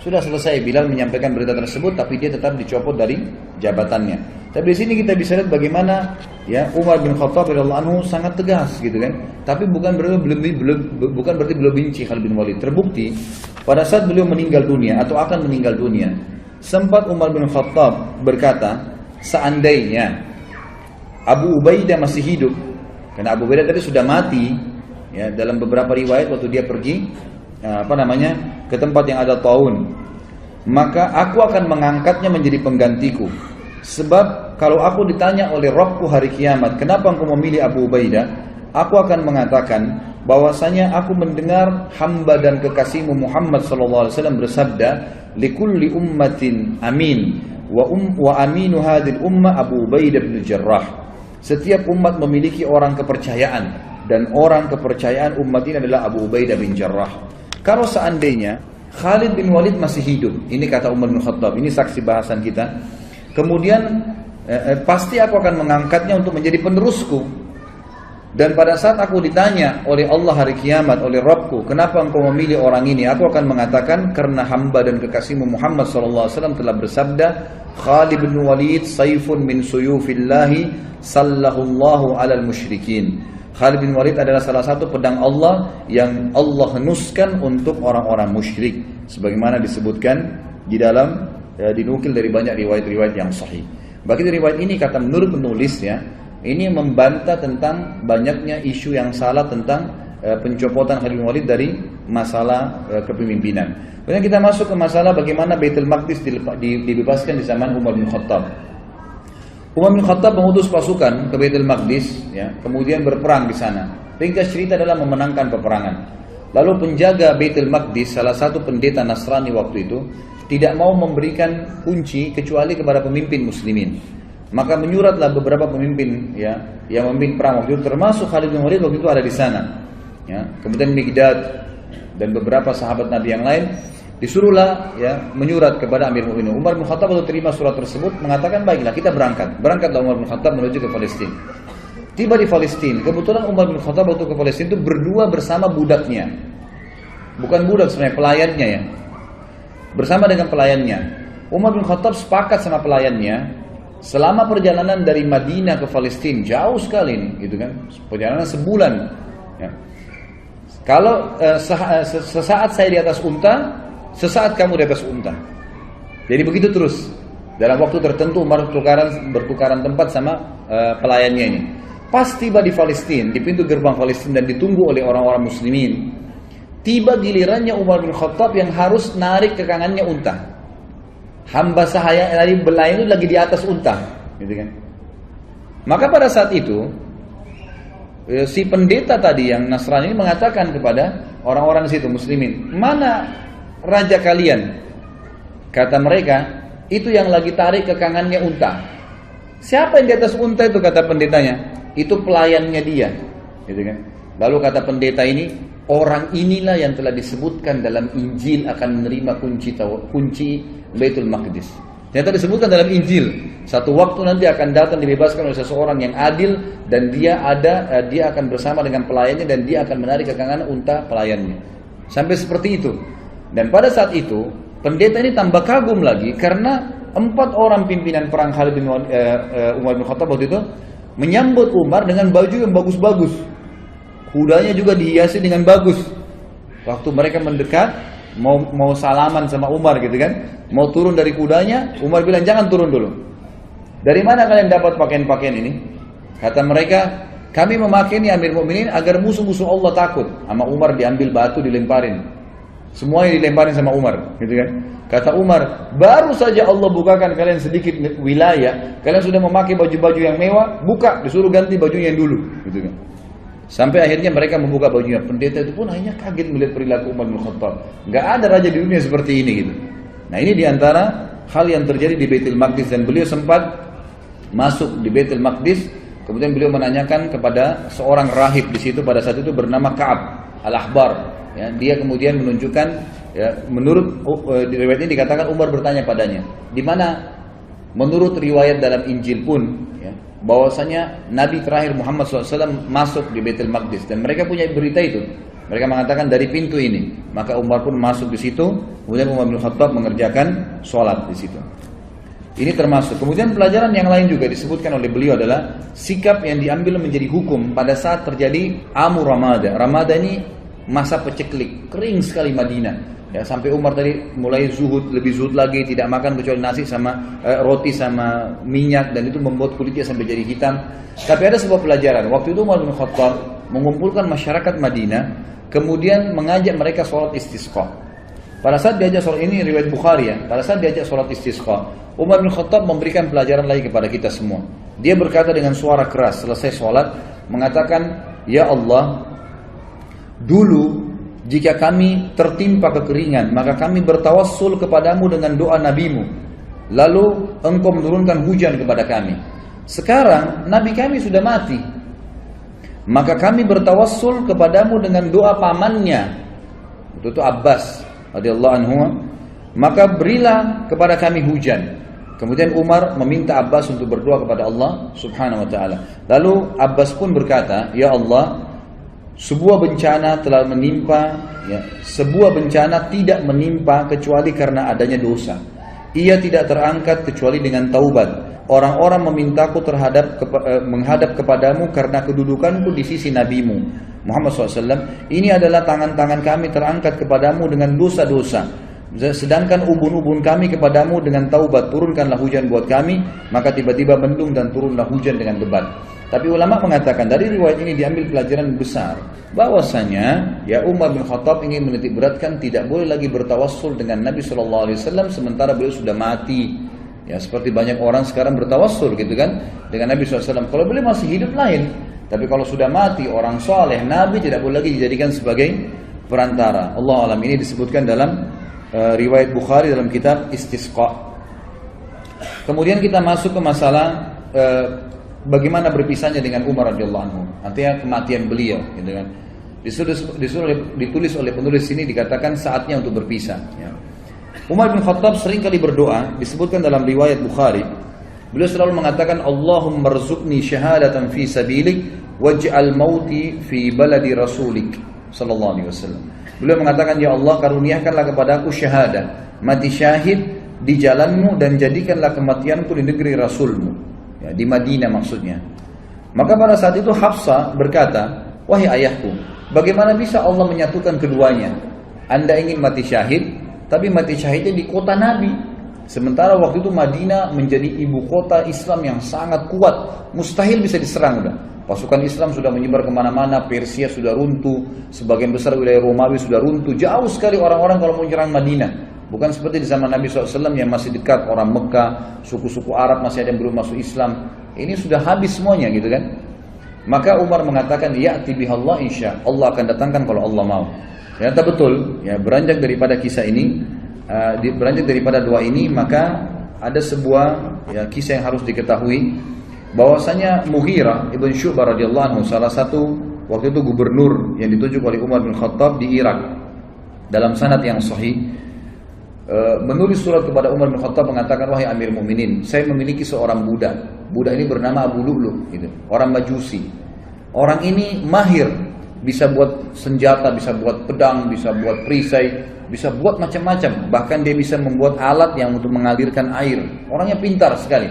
Sudah selesai Bilal menyampaikan berita tersebut, tapi dia tetap dicopot dari jabatannya. Tapi di sini kita bisa lihat bagaimana ya Umar bin Khattab radhiyallahu anhu sangat tegas gitu kan. Tapi bukan berarti beliau benci Khalid bin Walid. Terbukti pada saat beliau meninggal dunia atau akan meninggal dunia, sempat Umar bin Khattab berkata, seandainya Abu Ubaidah masih hidup, karena Abu Ubaidah tadi sudah mati ya, dalam beberapa riwayat waktu dia pergi ke tempat yang ada taun, maka aku akan mengangkatnya menjadi penggantiku. Sebab kalau aku ditanya oleh Rabbku hari kiamat, kenapa engkau memilih Abu Ubaidah? Aku akan mengatakan bahwasanya aku mendengar hamba dan kekasihmu Muhammad SAW bersabda, likulli ummatin amin wa aminu hadil ummah Abu Ubaidah bin Jarrah. Setiap umat memiliki orang kepercayaan, dan orang kepercayaan umat ini adalah Abu Ubaidah bin Jarrah. Kalau seandainya Khalid bin Walid masih hidup, ini kata Umar bin Khattab, ini saksi bahasan kita, kemudian pasti aku akan mengangkatnya untuk menjadi penerusku. Dan pada saat aku ditanya oleh Allah hari kiamat, oleh Rabbku, kenapa engkau memilih orang ini? Aku akan mengatakan, karena hamba dan kekasihmu Muhammad SAW telah bersabda, Khalid bin Walid saifun min suyufillahi sallahullahu alal musyrikin. Khalid bin Walid adalah salah satu pedang Allah yang Allah henuskan untuk orang-orang musyrik. Sebagaimana disebutkan di dalam, dinukil dari banyak riwayat-riwayat yang sahih. Bagi riwayat ini, kata menurut penulis ya, ini membantah tentang banyaknya isu yang salah tentang pencopotan Khalid bin Walid dari masalah kepemimpinan. Kemudian kita masuk ke masalah bagaimana Baitul Maqdis dibebaskan di zaman Umar bin Khattab. Umar bin Khattab mengutus pasukan ke Baitul Maqdis, ya, kemudian berperang di sana. Ringkas cerita adalah memenangkan peperangan. Lalu penjaga Baitul Maqdis, salah satu pendeta Nasrani waktu itu, tidak mau memberikan kunci kecuali kepada pemimpin muslimin. Maka menyuratlah beberapa pemimpin ya yang memimpin perang waktu itu, termasuk Khalid bin Walid waktu itu ada di sana. Ya, kemudian Miqdad dan beberapa sahabat Nabi yang lain disuruhlah ya menyurat kepada Amir Mu'minin. Umar bin Khattab waktu terima surat tersebut mengatakan, baiklah kita berangkat. Berangkatlah Umar bin Khattab menuju ke Palestina. Tiba di Palestina, kebetulan Umar bin Khattab waktu ke Palestina itu berdua bersama budaknya. Bukan budak sebenarnya, pelayannya ya. Bersama dengan pelayannya. Umar bin Khattab sepakat sama pelayannya. Selama perjalanan dari Madinah ke Palestina, jauh sekali nih, gitu kan? Perjalanan sebulan. Ya. Kalau sesaat saya di atas unta, sesaat kamu di atas unta. Jadi begitu terus. Dalam waktu tertentu Umar bertukaran tempat sama pelayannya ini. Pas tiba di Palestina, di pintu gerbang Palestina dan ditunggu oleh orang-orang muslimin. Tiba gilirannya Umar bin Khattab yang harus narik ke kanannya unta. Hamba sahaya dari belayan itu lagi di atas unta, gitu kan? Maka pada saat itu si pendeta tadi yang Nasrani ini mengatakan kepada orang-orang di situ muslimin, mana raja kalian? Kata mereka, itu yang lagi tarik ke kanannya unta. Siapa yang di atas unta itu? Kata pendetanya, itu pelayannya dia, gitu kan? Lalu kata pendeta ini, orang inilah yang telah disebutkan dalam Injil akan menerima kunci Baitul Maqdis. Ternyata disebutkan dalam Injil, satu waktu nanti akan datang dibebaskan oleh seseorang yang adil dan dia akan bersama dengan pelayannya dan dia akan menarik ke kanan unta pelayannya. Sampai seperti itu. Dan pada saat itu pendeta ini tambah kagum lagi karena 4 orang pimpinan perang Khalid bin Umar bin Khattab waktu itu menyambut Umar dengan baju yang bagus-bagus. Kudanya juga dihiasi dengan bagus. Waktu mereka mendekat, mau salaman sama Umar gitu kan, mau turun dari kudanya, Umar bilang jangan turun dulu. Dari mana kalian dapat pakaian-pakaian ini? Kata mereka, kami memakai ini Amir Mu'minin agar musuh-musuh Allah takut. Sama Umar diambil batu dilemparin. Semuanya dilemparin sama Umar, gitu kan? Kata Umar, baru saja Allah bukakan kalian sedikit wilayah, kalian sudah memakai baju-baju yang mewah, buka, disuruh ganti bajunya yang dulu, gitu kan? Sampai akhirnya mereka membuka bajunya. Pendeta itu pun akhirnya kaget melihat perilaku Umar bin Khattab. Gak ada raja di dunia seperti ini gitu. Nah ini diantara hal yang terjadi di Baitul Maqdis. Dan beliau sempat masuk di Baitul Maqdis. Kemudian beliau menanyakan kepada seorang rahib di situ pada saat itu bernama Ka'ab Al-Ahbar. Ya, dia kemudian menunjukkan, ya, menurut di riwayat ini dikatakan Umar bertanya padanya, di mana menurut riwayat dalam Injil pun, ya, bahwasanya Nabi terakhir Muhammad SAW masuk di Baitul Maqdis, dan mereka punya berita itu. Mereka mengatakan dari pintu ini. Maka Umar pun masuk di situ. Kemudian Umar bin Khattab mengerjakan sholat di situ. Ini termasuk. Kemudian pelajaran yang lain juga disebutkan oleh beliau adalah sikap yang diambil menjadi hukum pada saat terjadi Amu Ramada. Ramada ini masa peceklik, kering sekali Madinah. Ya, sampai Umar tadi mulai zuhud, lebih zuhud lagi, tidak makan kecuali nasi sama roti sama minyak, dan itu membuat kulitnya sampai jadi hitam. Tapi ada sebuah pelajaran. Waktu itu Umar bin Khattab mengumpulkan masyarakat Madinah, kemudian mengajak mereka sholat istisqa. Pada saat diajak sholat, ini riwayat Bukhari ya, pada saat diajak sholat istisqa, Umar bin Khattab memberikan pelajaran lagi kepada kita semua. Dia berkata dengan suara keras selesai sholat, mengatakan, ya Allah, dulu jika kami tertimpa kekeringan, maka kami bertawassul kepadamu dengan doa nabimu, lalu engkau menurunkan hujan kepada kami. Sekarang nabi kami sudah mati, maka kami bertawassul kepadamu dengan doa pamannya, itu Abbas radhiyallahu anhu, maka berilah kepada kami hujan. Kemudian Umar meminta Abbas untuk berdoa kepada Allah subhanahu wa ta'ala. Lalu Abbas pun berkata, ya Allah, sebuah bencana telah menimpa, ya, sebuah bencana tidak menimpa kecuali karena adanya dosa. Ia tidak terangkat kecuali dengan taubat. Orang-orang memintaku menghadap kepadamu karena kedudukanku di sisi nabimu Muhammad SAW. Ini adalah tangan-tangan kami terangkat kepadamu dengan dosa-dosa. Sedangkan ubun-ubun kami kepadamu dengan taubat. Turunkanlah hujan buat kami. Maka tiba-tiba mendung dan turunlah hujan dengan lebat. Tapi ulama mengatakan dari riwayat ini diambil pelajaran besar, bahwasanya ya Umar bin Khattab ingin menitik beratkan tidak boleh lagi bertawassul dengan Nabi SAW sementara beliau sudah mati. Ya, seperti banyak orang sekarang bertawassul gitu kan dengan Nabi SAW. Kalau beliau masih hidup lain, tapi kalau sudah mati orang soleh, Nabi tidak boleh lagi dijadikan sebagai perantara. Allah alam. Ini disebutkan dalam riwayat Bukhari dalam kitab Istisqa. Kemudian kita masuk ke masalah bagaimana berpisahnya dengan Umar radhiyallahu anhu. Artinya kematian beliau, gitu kan. Ditulis oleh penulis ini dikatakan saatnya untuk berpisah. Ya. Umar bin Khattab sering kali berdoa, disebutkan dalam riwayat Bukhari. Beliau selalu mengatakan, Allahumma rzuqni syahadatan fi sabilik waj'al mauti fi baladi rasulik sallallahu alaihi wasallam. Beliau mengatakan, ya Allah, karuniakanlah kepadaku syahadah, mati syahid di jalanmu, dan jadikanlah kematianku di negeri Rasulmu, ya, di Madinah maksudnya. Maka pada saat itu Hafsah berkata, wahai ayahku, bagaimana bisa Allah menyatukan keduanya? Anda ingin mati syahid, tapi mati syahidnya di kota Nabi. Sementara waktu itu Madinah menjadi ibu kota Islam yang sangat kuat, mustahil bisa diserang udah. Pasukan Islam sudah menyebar kemana-mana, Persia sudah runtuh, sebagian besar wilayah Romawi sudah runtuh, jauh sekali orang-orang kalau mau menyerang Madinah. Bukan seperti di zaman Nabi SAW yang masih dekat, orang Mekah, suku-suku Arab masih ada yang belum masuk Islam. Ini sudah habis semuanya gitu kan. Maka Umar mengatakan, ya'ti bihallah insya Allah akan datangkan kalau Allah mau. Ternyata betul, ya, beranjak daripada kisah ini, beranjak daripada doa ini, maka ada sebuah ya, kisah yang harus diketahui, bahwasanya Mughirah ibn Syu'bah radhiyallahu anhu, salah satu waktu itu gubernur yang ditunjuk oleh Umar bin Khattab di Irak, dalam sanad yang sahih, menulis surat kepada Umar bin Khattab mengatakan, wahai Amir Mukminin, saya memiliki seorang budak. Budak ini bernama Abu Lu'lu, gitu, orang Majusi. Orang ini mahir, bisa buat senjata, bisa buat pedang, bisa buat perisai, bisa buat macam-macam. Bahkan dia bisa membuat alat yang untuk mengalirkan air. Orangnya pintar sekali.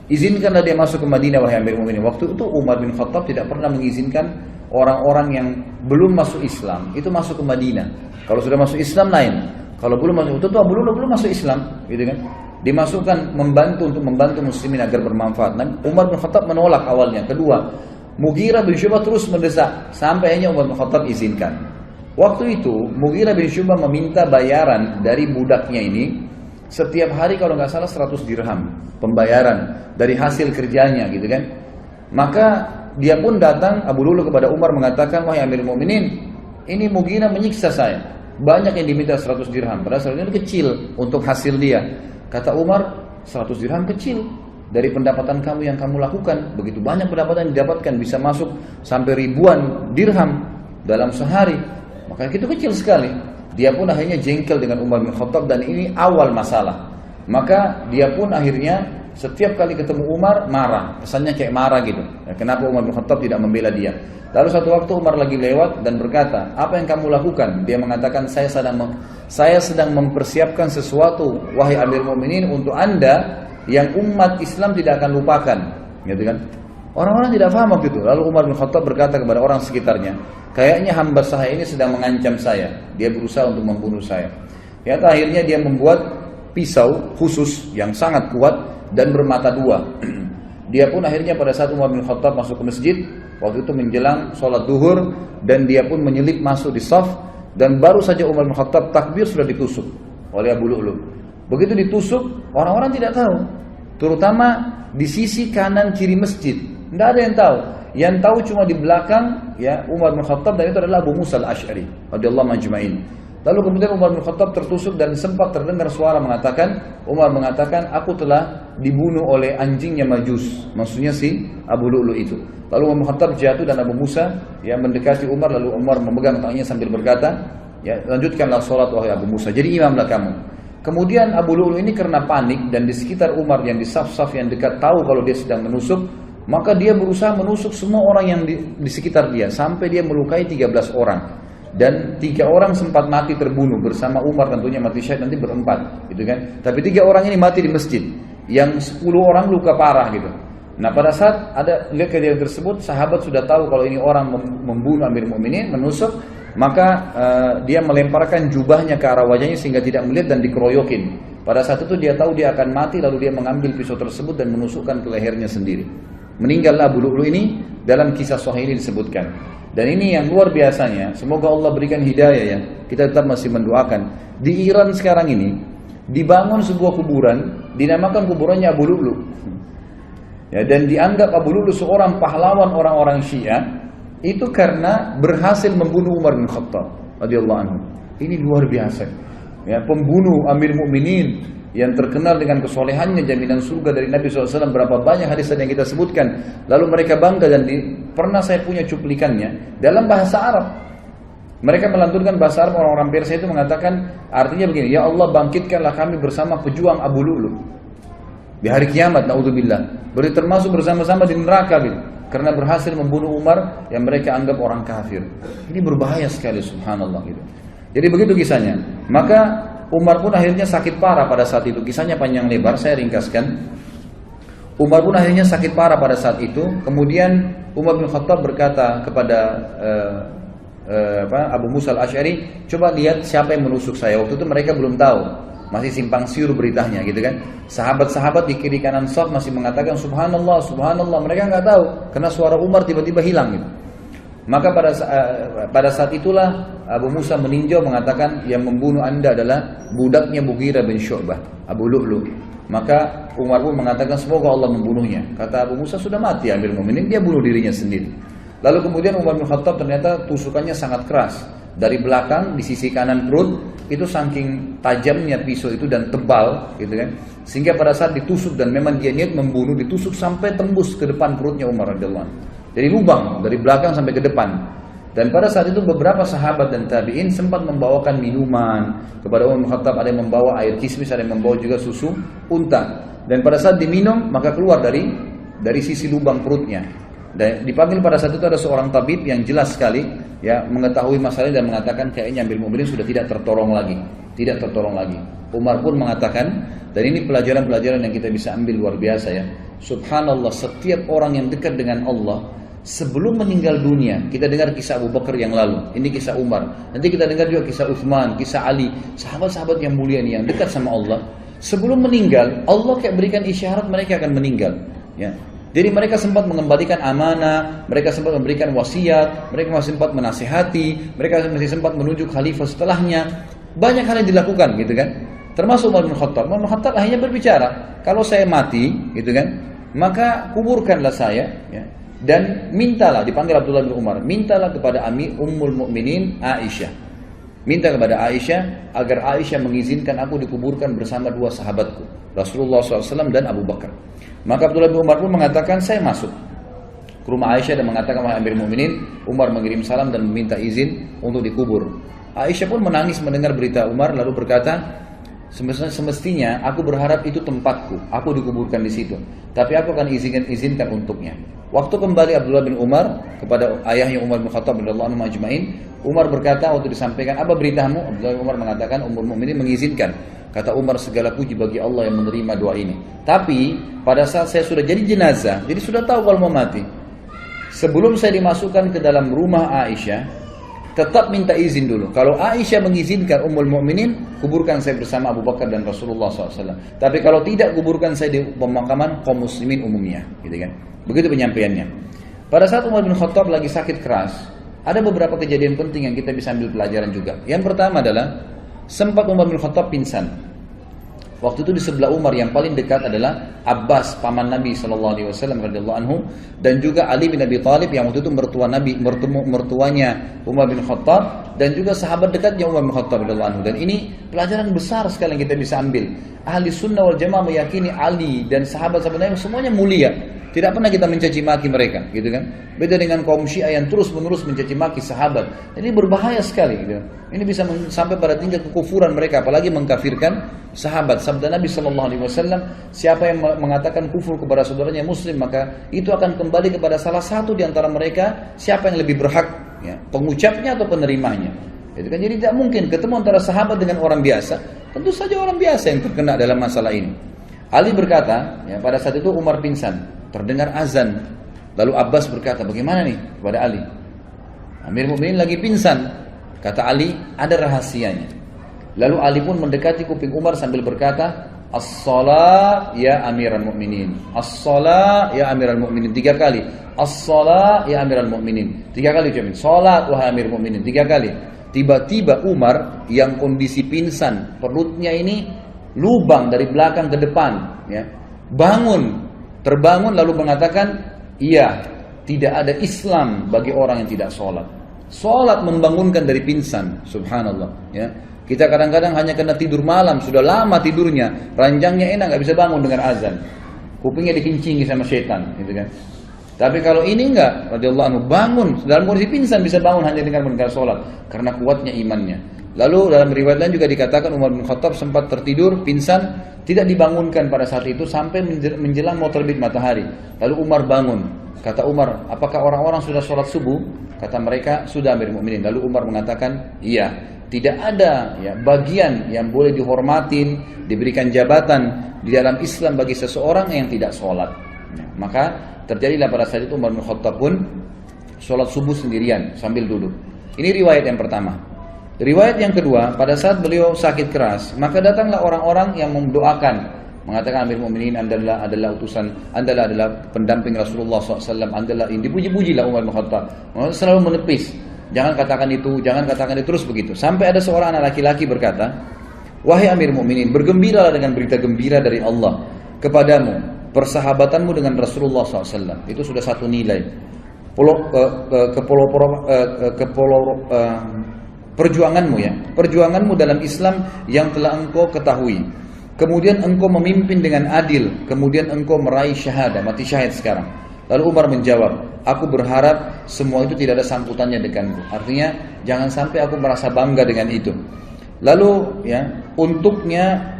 Izinkanlah dia masuk ke Madinah, wahai Amir Mukminin. Waktu itu Umar bin Khattab tidak pernah mengizinkan orang-orang yang belum masuk Islam itu masuk ke Madinah. Kalau sudah masuk Islam lain. Kalau belum masuk, itu Abu Lu'lu belum masuk Islam, gitu kan? Dimasukkan untuk membantu muslimin agar bermanfaat. Dan Umar bin Khattab menolak awalnya. Kedua, Mughirah bin Syu'bah terus mendesak sampai akhirnya Umar bin Khattab izinkan. Waktu itu Mughirah bin Syu'bah meminta bayaran dari budaknya ini setiap hari kalau nggak salah 100 dirham pembayaran dari hasil kerjanya, gitu kan. Maka dia pun datang, Abu Lu'lu, kepada Umar mengatakan, wahai Amir Mukminin, ini Mughirah menyiksa saya. Banyak yang diminta 100 dirham, padahal 100 dirham kecil untuk hasil dia. Kata Umar, 100 dirham kecil dari pendapatan kamu yang kamu lakukan. Begitu banyak pendapatan yang didapatkan, bisa masuk sampai ribuan dirham dalam sehari. Maka itu kecil sekali. Dia pun akhirnya jengkel dengan Umar bin Khattab dan ini awal masalah. Maka dia pun akhirnya setiap kali ketemu Umar marah, kesannya kayak marah gitu. Ya, kenapa Umar bin Khattab tidak membela dia? Lalu satu waktu Umar lagi lewat dan berkata, apa yang kamu lakukan? Dia mengatakan, saya sedang mempersiapkan sesuatu, wahai Amir Mu'minin, untuk anda yang umat Islam tidak akan lupakan, gitu kan? Orang-orang tidak paham waktu itu. Lalu Umar bin Khattab berkata kepada orang sekitarnya, kayaknya hamba saya ini sedang mengancam saya. Dia berusaha untuk membunuh saya. Akhirnya dia membuat pisau khusus yang sangat kuat dan bermata dua. Dia pun akhirnya pada saat Umar bin Khattab masuk ke masjid, waktu itu menjelang sholat duhur, dan dia pun menyelip masuk di saf, dan baru saja Umar bin Khattab takbir sudah ditusuk oleh Abu Lu'lu'. Begitu ditusuk, orang-orang tidak tahu, terutama di sisi kanan kiri masjid, tidak ada yang tahu. Yang tahu cuma di belakang ya Umar bin Khattab, dan itu adalah Abu Musa al-Ash'ari radhiyallahu majma'in. Lalu kemudian Umar bin Khattab tertusuk dan sempat terdengar suara mengatakan, Umar mengatakan, aku telah dibunuh oleh anjingnya Majus, maksudnya si Abu Lu'lu' itu. Lalu Umar bin Khattab jatuh dan Abu Musa yang mendekati Umar, lalu Umar memegang tangannya sambil berkata, ya lanjutkanlah sholat wahai Abu Musa, jadi imamlah kamu. Kemudian Abu Lu'lu' ini karena panik dan di sekitar Umar yang di saf-saf yang dekat tahu kalau dia sedang menusuk, maka dia berusaha menusuk semua orang yang di sekitar dia sampai dia melukai 13 orang. Dan 3 orang sempat mati terbunuh bersama Umar, tentunya mati syahid nanti berempat, gitu kan. Tapi 3 orang ini mati di masjid, yang 10 orang luka parah gitu. Nah pada saat ada lihat kejadian tersebut, sahabat sudah tahu kalau ini orang membunuh Amir Mu'minin, menusuk, maka dia melemparkan jubahnya ke arah wajahnya sehingga tidak melihat dan dikeroyokin. Pada saat itu dia tahu dia akan mati, lalu dia mengambil pisau tersebut dan menusukkan ke lehernya sendiri. Meninggallah Abu Lu'lu' ini, dalam kisah sahih ini disebutkan. Dan ini yang luar biasanya, semoga Allah berikan hidayah ya. Kita tetap masih mendoakan. Di Iran sekarang ini dibangun sebuah kuburan, dinamakan kuburannya Abu Lu'lu'. Ya, dan dianggap Abu Lu'lu' seorang pahlawan orang-orang Syiah itu karena berhasil membunuh Umar bin Khattab radhiyallahu anhu. Ini luar biasa. Ya, pembunuh Amir Mu'minin yang terkenal dengan kesolehannya, jaminan surga dari Nabi SAW, berapa banyak hadis yang kita sebutkan. Lalu mereka bangga dan pernah saya punya cuplikannya dalam bahasa Arab. Mereka melantunkan bahasa Arab, orang-orang Persia itu mengatakan artinya begini, ya Allah bangkitkanlah kami bersama pejuang Abu Lu'lu' di hari kiamat, naudzubillah, berarti termasuk bersama-sama di neraka gitu, karena berhasil membunuh Umar yang mereka anggap orang kafir. Ini berbahaya sekali, subhanallah gitu. Jadi begitu kisahnya. Maka Umar pun akhirnya sakit parah pada saat itu. Kisahnya panjang lebar, saya ringkaskan. Umar pun akhirnya sakit parah pada saat itu. Kemudian Umar bin Khattab berkata kepada Abu Musa al-Ash'ari, coba lihat siapa yang menusuk saya. Waktu itu mereka belum tahu, masih simpang siur beritanya gitu kan. Sahabat-sahabat di kiri kanan saf masih mengatakan subhanallah, subhanallah. Mereka nggak tahu karena suara Umar tiba-tiba hilang gitu. Maka pada saat itulah Abu Musa meninjau mengatakan yang membunuh anda adalah budaknya Mughirah bin Syu'bah, Abu Lu'lu'. Maka Umar pun mengatakan semoga Allah membunuhnya. Kata Abu Musa, sudah mati Amir Mu'minin, dia bunuh dirinya sendiri. Lalu kemudian Umar bin Khattab ternyata tusukannya sangat keras. Dari belakang di sisi kanan perut itu saking tajamnya pisau itu dan tebal gitu kan. Sehingga pada saat ditusuk dan memang dia niat membunuh, ditusuk sampai tembus ke depan perutnya Umar radhiyallahu anhu. Dari lubang, dari belakang sampai ke depan. Dan pada saat itu beberapa sahabat dan tabi'in sempat membawakan minuman kepada Umar bin Khattab. Ada yang membawa air kismis, ada yang membawa juga susu unta. Dan pada saat diminum, maka keluar dari sisi lubang perutnya. Dan dipanggil pada saat itu ada seorang tabib yang jelas sekali ya mengetahui masalah dan mengatakan kayaknya Amir Mu'minin sudah tidak tertolong lagi. Tidak tertolong lagi. Umar pun mengatakan, dan ini pelajaran-pelajaran yang kita bisa ambil luar biasa ya. Subhanallah, setiap orang yang dekat dengan Allah sebelum meninggal dunia, kita dengar kisah Abu Bakar yang lalu, ini kisah Umar, nanti kita dengar juga kisah Uthman, kisah Ali, sahabat-sahabat yang mulia ini yang dekat sama Allah. Sebelum meninggal, Allah kayak berikan isyarat mereka akan meninggal. Ya. Jadi mereka sempat mengembalikan amanah, mereka sempat memberikan wasiat, mereka masih sempat menasihati, mereka masih sempat menunjuk khalifah setelahnya. Banyak hal yang dilakukan, gitu kan? Termasuk Umar bin Khattab. Umar bin Khattab akhirnya berbicara, kalau saya mati, gitu kan, maka kuburkanlah saya. Ya. Dan mintalah, dipanggil Abdullah bin Umar, mintalah kepada Ummul Mukminin Aisyah. Minta kepada Aisyah agar Aisyah mengizinkan aku dikuburkan bersama 2 sahabatku, Rasulullah SAW dan Abu Bakar. Maka Abdullah bin Umar pun mengatakan, saya masuk. ke rumah Aisyah dan mengatakan, wahai Amir Mukminin, Umar mengirim salam dan meminta izin untuk dikubur. Aisyah pun menangis mendengar berita Umar, lalu berkata, semestinya aku berharap itu tempatku, aku dikuburkan di situ, tapi aku akan izinkan untuknya. Waktu kembali Abdullah bin Umar kepada ayahnya Umar bin Khattab radhiyallahu anhu ajma'in, Umar berkata waktu disampaikan, apa beritamu? Abdullah bin Umar mengatakan, Ummul Mukminin mengizinkan. Kata Umar, segala puji bagi Allah yang menerima doa ini. Tapi pada saat saya sudah jadi jenazah, jadi sudah tahu kalau mau mati, sebelum saya dimasukkan ke dalam rumah Aisyah, tetap minta izin dulu. Kalau Aisyah mengizinkan, Ummul Mukminin, kuburkan saya bersama Abu Bakar dan Rasulullah SAW. Tapi kalau tidak, kuburkan saya di pemakaman kaum muslimin umumnya, gitu kan? Begitu penyampaiannya. Pada saat Umar bin Khattab lagi sakit keras, ada beberapa kejadian penting yang kita bisa ambil pelajaran juga. Yang pertama adalah sempat Umar bin Khattab pingsan. Waktu itu di sebelah Umar yang paling dekat adalah Abbas, paman Nabi SAW radhiyallahu anhu, dan juga Ali bin Abi Thalib yang waktu itu mertuanya Umar bin Khattab, dan juga sahabat dekatnya Umar bin Khattab radhiyallahu anhu. Dan ini pelajaran besar sekali yang kita bisa ambil. Ahli sunnah wal jamaah meyakini Ali dan sahabat-sahabat Nabi semuanya mulia. Tidak pernah kita mencaci maki mereka, gitu kan? Beda dengan kaum Syiah yang terus-menerus mencaci maki sahabat. Ini berbahaya sekali, gitu. Ini bisa sampai pada tingkat kekufuran mereka, apalagi mengkafirkan sahabat. Sabda Nabi SAW, siapa yang mengatakan kufur kepada saudaranya Muslim, maka itu akan kembali kepada salah satu di antara mereka, siapa yang lebih berhak, ya, pengucapnya atau penerimanya. Itu kan, jadi tidak mungkin ketemu antara sahabat dengan orang biasa. Tentu saja orang biasa yang terkena dalam masalah ini. Ali berkata, ya, pada saat itu Umar pingsan, terdengar azan. Lalu Abbas berkata, bagaimana nih kepada Ali? Amir Mukminin lagi pingsan. Kata Ali, ada rahasianya. Lalu Ali pun mendekati kuping Umar sambil berkata, As-salat ya Amiral Mukminin, As-salat ya Amiral Mukminin, 3 kali. As-salat ya Amiral Mukminin, 3 kali ucapin. Salat wahai Amir Mukminin, 3 kali. Tiba-tiba Umar yang kondisi pingsan, perutnya ini lubang dari belakang ke depan, ya, terbangun lalu mengatakan, iya, tidak ada Islam bagi orang yang tidak sholat. Sholat membangunkan dari pingsan, subhanallah, ya. Kita kadang-kadang hanya kena tidur malam, sudah lama tidurnya, ranjangnya enak, nggak bisa bangun dengan azan, kupingnya dikincingi sama setan, gitu kan. Tapi kalau ini enggak, radhiyallahu anhu, bangun dalam kondisi pingsan bisa bangun hanya dengan mendengar sholat, karena kuatnya imannya. Lalu dalam riwayat lain juga dikatakan Umar bin Khattab sempat tertidur, pingsan, tidak dibangunkan pada saat itu sampai menjelang mau terbit matahari. Lalu Umar bangun. Kata Umar, apakah orang-orang sudah sholat subuh? Kata mereka, sudah Amir Mukminin. Lalu Umar mengatakan, iya, tidak ada, ya, bagian yang boleh dihormatin, diberikan jabatan di dalam Islam bagi seseorang yang tidak sholat. Nah, maka terjadilah pada saat itu Umar bin Khattab pun sholat subuh sendirian sambil duduk. Ini riwayat yang pertama. Riwayat yang kedua, pada saat beliau sakit keras, maka datanglah orang-orang yang mendoakan, mengatakan Amir Mukminin, Anda adalah utusan, Anda adalah pendamping Rasulullah SAW, Anda ini dipuji-pujilah Umar bin Khattab. Selalu menepis, jangan katakan itu, terus begitu. Sampai ada seorang anak laki-laki berkata, wahai Amir Mukminin, bergembiralah dengan berita gembira dari Allah kepadamu, persahabatanmu dengan Rasulullah SAW. Itu sudah satu nilai. Perjuanganmu, ya, perjuanganmu dalam Islam yang telah engkau ketahui. Kemudian engkau memimpin dengan adil, kemudian engkau meraih syahadah, mati syahid sekarang. Lalu Umar menjawab, aku berharap semua itu tidak ada sangkutannya denganku. Artinya jangan sampai aku merasa bangga dengan itu. Lalu, ya, untuknya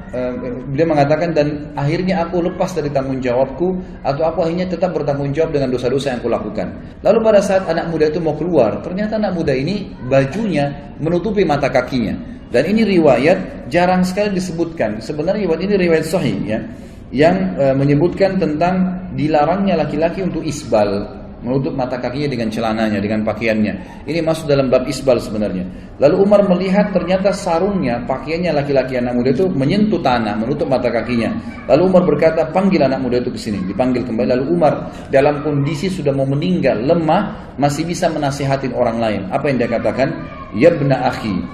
beliau mengatakan, dan akhirnya aku lepas dari tanggung jawabku, atau aku akhirnya tetap bertanggung jawab dengan dosa-dosa yang aku lakukan. Lalu pada saat anak muda itu mau keluar, ternyata anak muda ini bajunya menutupi mata kakinya. Dan ini riwayat jarang sekali disebutkan. Sebenarnya riwayat ini riwayat sahih, ya, yang menyebutkan tentang dilarangnya laki-laki untuk isbal, menutup mata kakinya dengan celananya, dengan pakaiannya. Ini masuk dalam bab isbal sebenarnya. Lalu Umar melihat ternyata sarungnya, pakaiannya laki-laki anak muda itu menyentuh tanah, menutup mata kakinya. Lalu Umar berkata, panggil anak muda itu ke sini. Dipanggil kembali. Lalu Umar dalam kondisi sudah mau meninggal, lemah, masih bisa menasihatin orang lain. Apa yang dia katakan? Ya ibna akhi,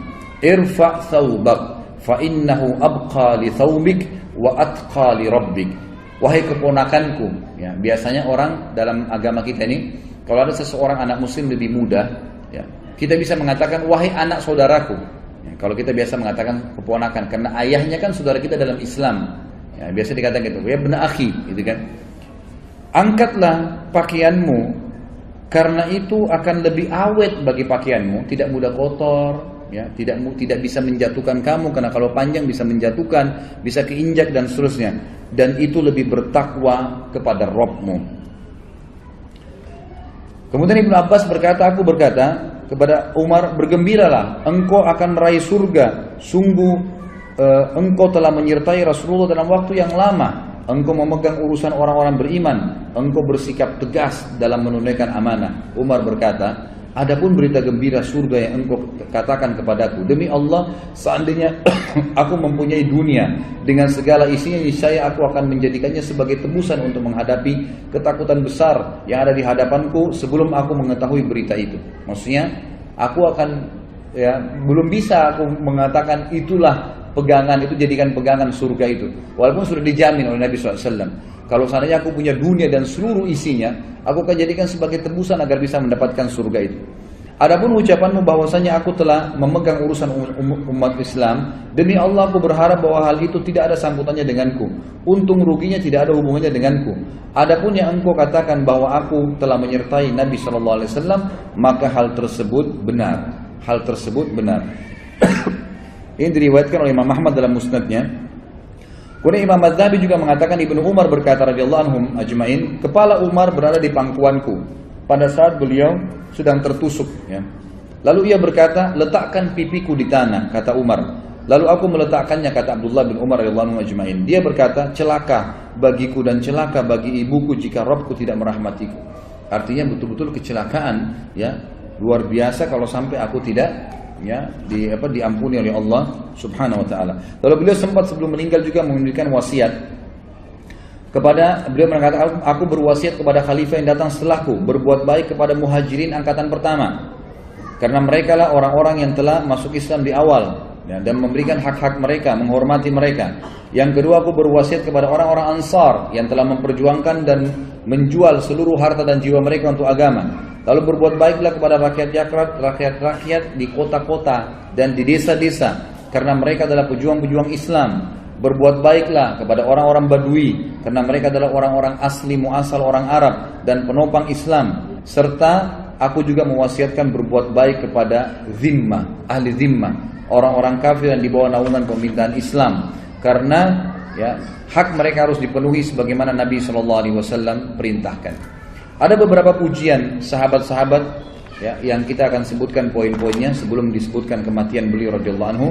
irfa' thawbak, fa innahu abqa li thawbik wa atqa li rabbik. Wahai keponakanku, ya, biasanya orang dalam agama kita ini, kalau ada seseorang anak muslim lebih muda, ya, kita bisa mengatakan wahai anak saudaraku. Ya, kalau kita biasa mengatakan keponakan, karena ayahnya kan saudara kita dalam Islam. Ya, biasa dikatakan gitu, ya benar akhi, gitu kan. Angkatlah pakaianmu Karena itu akan lebih awet bagi pakaianmu, tidak mudah kotor, ya, tidak bisa menjatuhkan kamu, karena kalau panjang bisa menjatuhkan, bisa keinjak dan seterusnya. Dan itu lebih bertakwa kepada Rabbmu. Kemudian Ibnu Abbas berkata, aku berkata kepada Umar, bergembiralah, engkau akan meraih surga. Sungguh engkau telah menyertai Rasulullah dalam waktu yang lama. Engkau memegang urusan orang-orang beriman. Engkau bersikap tegas dalam menunaikan amanah. Umar berkata, adapun berita gembira surga yang engkau katakan kepadaku, demi Allah, seandainya aku mempunyai dunia dengan segala isinya, niscaya aku akan menjadikannya sebagai tebusan untuk menghadapi ketakutan besar yang ada di hadapanku sebelum aku mengetahui berita itu. Maksudnya, aku akan, ya, belum bisa aku mengatakan itulah pegangan, itu jadikan pegangan surga itu, walaupun sudah dijamin oleh Nabi SAW. Kalau seandainya aku punya dunia dan seluruh isinya, aku akan jadikan sebagai tebusan agar bisa mendapatkan surga itu. Adapun ucapanmu bahwasanya aku telah memegang urusan umat Islam, demi Allah aku berharap bahwa hal itu tidak ada sambutannya denganku. Untung ruginya tidak ada hubungannya denganku. Adapun yang engkau katakan bahwa aku telah menyertai Nabi SAW, maka hal tersebut benar. Hal tersebut benar. Ini diriwayatkan oleh Imam Ahmad dalam musnadnya. Kemudian Imam Az-Zahabi juga mengatakan, Ibnu Umar berkata radhiyallahu anhum ajmain, kepala Umar berada di pangkuanku pada saat beliau sedang tertusuk, ya. Lalu ia berkata, letakkan pipiku di tanah, kata Umar. Lalu aku meletakkannya, kata Abdullah bin Umar radhiyallahu anhu ajmain. Dia berkata, celaka bagiku dan celaka bagi ibuku jika Rabbku tidak merahmatiku. Artinya betul-betul kecelakaan, ya, luar biasa kalau sampai aku tidak, ya, diampuni oleh Allah Subhanahu wa taala. Lalu beliau sempat sebelum meninggal juga memberikan wasiat kepada, beliau mengatakan, aku berwasiat kepada khalifah yang datang setelahku, berbuat baik kepada muhajirin angkatan pertama, karena mereka lah orang-orang yang telah masuk Islam di awal, ya, dan memberikan hak-hak mereka, menghormati mereka. Yang kedua, aku berwasiat kepada orang-orang Ansar yang telah memperjuangkan dan menjual seluruh harta dan jiwa mereka untuk agama. Lalu berbuat baiklah kepada rakyat-rakyat di kota-kota dan di desa-desa, karena mereka adalah pejuang-pejuang Islam. Berbuat baiklah kepada orang-orang Badui, karena mereka adalah orang-orang asli muasal orang Arab dan penopang Islam. Serta aku juga mewasiatkan berbuat baik kepada zimmah, ahli zimmah, orang-orang kafir yang di bawah naungan pemerintahan Islam, karena, ya, hak mereka harus dipenuhi sebagaimana Nabi SAW perintahkan. Ada beberapa pujian sahabat-sahabat, ya, yang kita akan sebutkan poin-poinnya sebelum disebutkan kematian beliau radhiyallahu anhu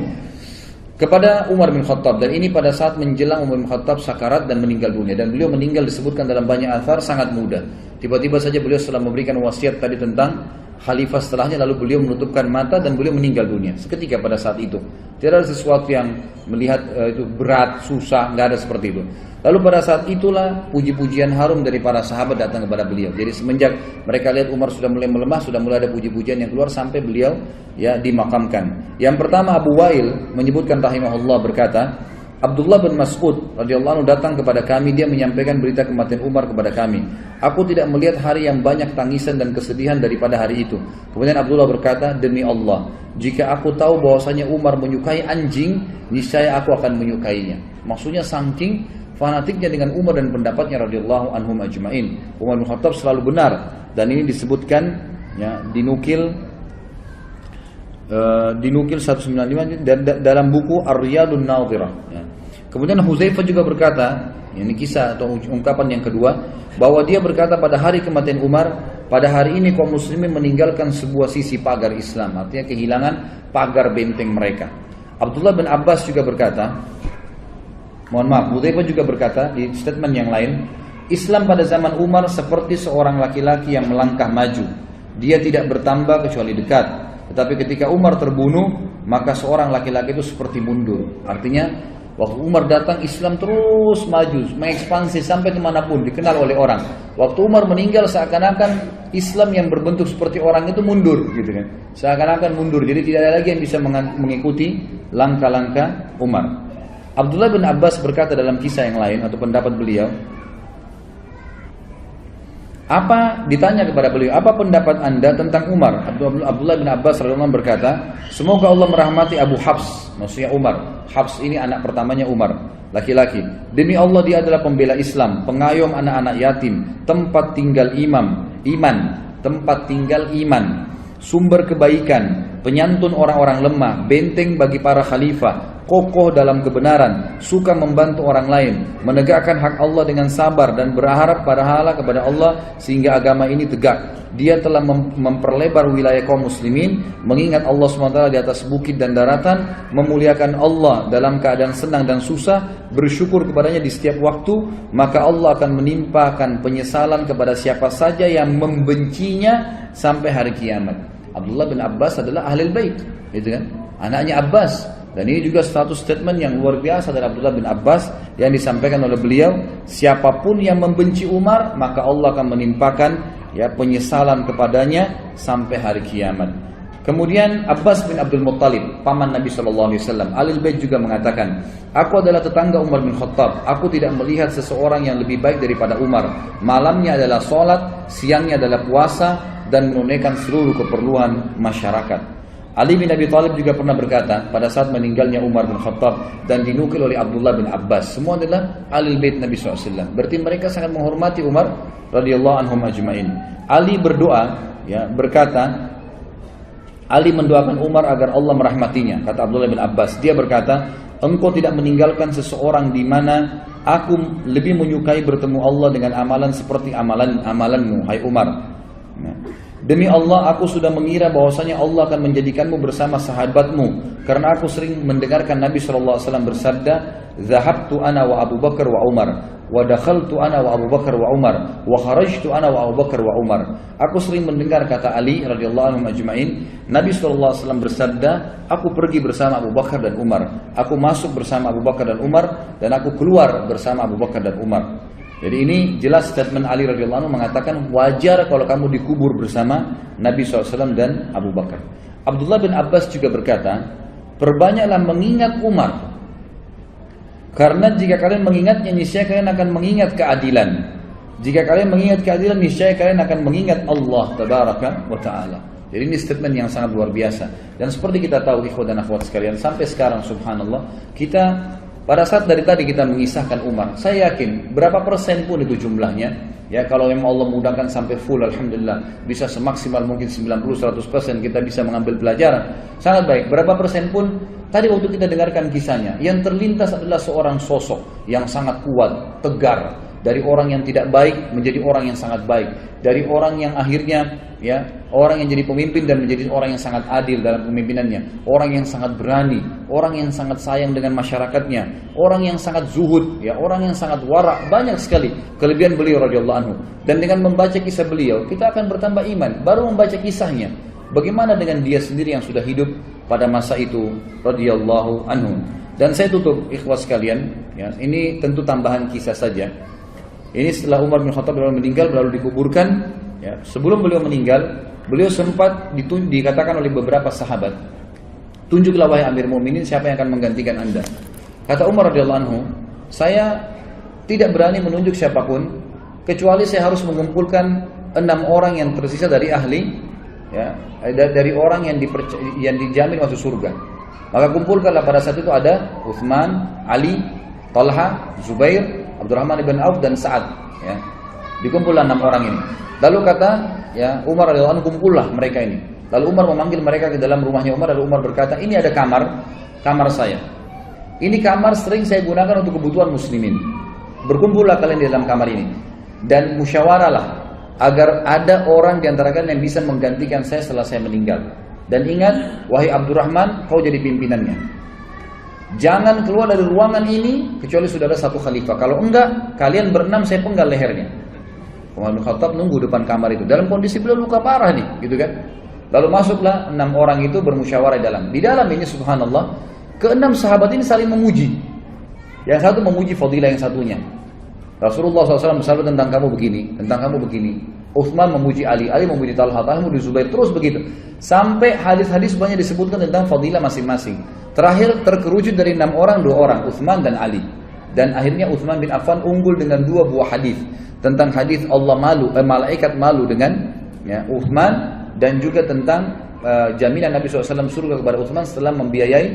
kepada Umar bin Khattab, dan ini pada saat menjelang Umar bin Khattab sakarat dan meninggal dunia, dan beliau meninggal disebutkan dalam banyak athar sangat muda. Tiba-tiba saja beliau setelah memberikan wasiat tadi tentang khalifah setelahnya, lalu beliau menutupkan mata dan beliau meninggal dunia seketika pada saat itu. Tidak ada sesuatu yang melihat itu berat, susah, nggak ada seperti itu. Lalu pada saat itulah puji-pujian harum dari para sahabat datang kepada beliau. Jadi semenjak mereka lihat Umar sudah mulai melemah, sudah mulai ada puji-pujian yang keluar sampai beliau, ya, dimakamkan. Yang pertama, Abu Wail menyebutkan rahimahullah berkata, Abdullah bin Mas'ud radhiyallahu anhu datang kepada kami, dia menyampaikan berita kematian Umar kepada kami. Aku tidak melihat hari yang banyak tangisan dan kesedihan daripada hari itu. Kemudian Abdullah berkata, demi Allah, jika aku tahu bahwasanya Umar menyukai anjing, niscaya aku akan menyukainya. Maksudnya saking fanatiknya dengan Umar dan pendapatnya radhiyallahu anhum ajmain. Umar bin Khattab selalu benar, dan ini disebutkan, ya, dinukil 195 dalam buku Ar-Riyadun Nadhirah, ya. Kemudian Hudzaifah juga berkata, ini kisah atau ungkapan yang kedua, bahwa dia berkata pada hari kematian Umar, pada hari ini kaum muslimin meninggalkan sebuah sisi pagar Islam, artinya kehilangan pagar benteng mereka. Abdullah bin Abbas juga berkata, Hudzaifah juga berkata di statement yang lain, Islam pada zaman Umar seperti seorang laki-laki yang melangkah maju. Dia tidak bertambah kecuali dekat. Tetapi ketika Umar terbunuh, maka seorang laki-laki itu seperti mundur. Artinya, waktu Umar datang, Islam terus maju, mengekspansi sampai kemanapun, dikenal oleh orang. Waktu Umar meninggal, seakan-akan Islam yang berbentuk seperti orang itu mundur, gitu kan? Seakan-akan mundur. Jadi tidak ada lagi yang bisa mengikuti langkah-langkah Umar. Abdullah bin Abbas berkata dalam kisah yang lain atau pendapat beliau, ditanya kepada beliau, apa pendapat anda tentang Umar? Abdullah bin Abbas radhiyallahu anhu berkata, semoga Allah merahmati Abu Hafs, maksudnya Umar. Hafs ini anak pertamanya Umar, laki-laki. Demi Allah dia adalah pembela Islam, pengayom anak-anak yatim, tempat tinggal iman, tempat tinggal iman, sumber kebaikan, penyantun orang-orang lemah, benteng bagi para khalifah, kokoh dalam kebenaran, suka membantu orang lain, menegakkan hak Allah dengan sabar dan berharap pahala kepada Allah sehingga agama ini tegak. Dia telah memperlebar wilayah kaum muslimin, mengingat Allah SWT di atas bukit dan daratan, memuliakan Allah dalam keadaan senang dan susah, bersyukur kepadanya di setiap waktu, maka Allah akan menimpakan penyesalan kepada siapa saja yang membencinya sampai hari kiamat. Abdullah bin Abbas adalah ahlul bait, gitu kan? Anaknya Abbas. Dan ini juga status statement yang luar biasa dari Abdullah bin Abbas yang disampaikan oleh beliau, siapapun yang membenci Umar, maka Allah akan menimpakan penyesalan kepadanya sampai hari kiamat. Kemudian Abbas bin Abdul Muttalib, paman Nabi SAW, Ahlul Bait juga mengatakan, aku adalah tetangga Umar bin Khattab, aku tidak melihat seseorang yang lebih baik daripada Umar. Malamnya adalah sholat, siangnya adalah puasa, dan menunaikan seluruh keperluan masyarakat. Ali bin Abi Thalib juga pernah berkata pada saat meninggalnya Umar bin Khattab, dan dinukil oleh Abdullah bin Abbas, semua adalah Ahlul Bait Nabi SAW. Berarti mereka sangat menghormati Umar radhiyallahu anhum ajma'in. Ali berdoa, berkata, Ali mendoakan Umar agar Allah merahmatinya. Kata Abdullah bin Abbas, dia berkata, engkau tidak meninggalkan seseorang di mana aku lebih menyukai bertemu Allah dengan amalan seperti amalanmu, hai Umar. Demi Allah, aku sudah mengira bahwasanya Allah akan menjadikanmu bersama sahabatmu, karena aku sering mendengarkan Nabi SAW bersabda, "Zahabtu ana wa Abu Bakar wa Umar, wa dakhaltu ana wa Abu Bakar wa Umar, wa kharajtu ana wa Abu Bakar wa Umar." Aku sering mendengar, kata Ali radhiyallahu anhu ajma'in, Nabi SAW bersabda, aku pergi bersama Abu Bakar dan Umar, aku masuk bersama Abu Bakar dan Umar, dan aku keluar bersama Abu Bakar dan Umar. Jadi ini jelas statement Ali radhiyallahu anhu mengatakan wajar kalau kamu dikubur bersama Nabi SAW dan Abu Bakar. Abdullah bin Abbas juga berkata, perbanyaklah mengingat Umar, karena jika kalian mengingatnya, niscaya kalian akan mengingat keadilan. Jika kalian mengingat keadilan, niscaya kalian akan mengingat Allah tabaraka wa ta'ala. Jadi ini statement yang sangat luar biasa. Dan seperti kita tahu ikhwan dan akhwat sekalian, sampai sekarang subhanallah, kita pada saat dari tadi kita mengisahkan Umar, saya yakin berapa persen pun itu jumlahnya, ya kalau memang Allah mudahkan sampai full, alhamdulillah, bisa semaksimal mungkin 90-100% kita bisa mengambil pelajaran, sangat baik. Berapa persen pun tadi waktu kita dengarkan kisahnya, yang terlintas adalah seorang sosok yang sangat kuat, tegar, dari orang yang tidak baik menjadi orang yang sangat baik, dari orang yang akhirnya orang yang jadi pemimpin dan menjadi orang yang sangat adil dalam kepemimpinannya, orang yang sangat berani, orang yang sangat sayang dengan masyarakatnya, orang yang sangat zuhud, orang yang sangat wara'. Banyak sekali kelebihan beliau radhiyallahu anhu. Dan dengan membaca kisah beliau, kita akan bertambah iman. Baru membaca kisahnya, bagaimana dengan dia sendiri yang sudah hidup pada masa itu radhiyallahu anhu. Dan saya tutup ikhwas sekalian, ini tentu tambahan kisah saja. Ini setelah Umar bin Khattab meninggal lalu dikuburkan. Sebelum beliau meninggal, beliau sempat dikatakan oleh beberapa sahabat, tunjuklah wahai Amir Mu'minin siapa yang akan menggantikan anda. Kata Umar radhiyallahu anhu, saya tidak berani menunjuk siapapun kecuali saya harus mengumpulkan 6 orang yang tersisa dari ahli, dari orang yang dijamin masuk surga. Maka kumpulkanlah pada saat itu ada Utsman, Ali, Talha, Zubair, Abdurrahman ibn Auf dan Sa'ad. Dikumpullah 6 orang ini. Lalu kata Umar radhiyallahu anhu, kumpullah mereka ini. Lalu Umar memanggil mereka ke dalam rumahnya Umar. Lalu Umar berkata, ini ada kamar saya. Ini kamar sering saya gunakan untuk kebutuhan muslimin. Berkumpullah kalian di dalam kamar ini dan musyawarahlah agar ada orang di antara kalian yang bisa menggantikan saya setelah saya meninggal. Dan ingat, wahai Abdurrahman, kau jadi pimpinannya. Jangan keluar dari ruangan ini kecuali sudah ada satu khalifah. Kalau enggak, kalian berenam saya penggal lehernya. Umar bin Khattab nunggu depan kamar itu dalam kondisi beliau luka parah nih, gitu kan? Lalu masuklah 6 orang itu bermusyawarah dalam. Di dalam ini subhanallah, ke-6 sahabat ini saling memuji. Yang satu memuji fadilah yang satunya. Rasulullah SAW bersabda tentang kamu begini, tentang kamu begini. Utsman memuji Ali, Ali memuji Talha, Talha memuji Zubair, terus begitu. Sampai hadis-hadis banyak disebutkan tentang fadilah masing-masing. Terakhir terkerucut dari 6 orang, 2 orang, Utsman dan Ali. Dan akhirnya Utsman bin Affan unggul dengan 2 buah hadis. Tentang hadis Allah malaikat malu dengan Utsman, dan juga tentang jaminan Nabi SAW surga kepada Utsman setelah membiayai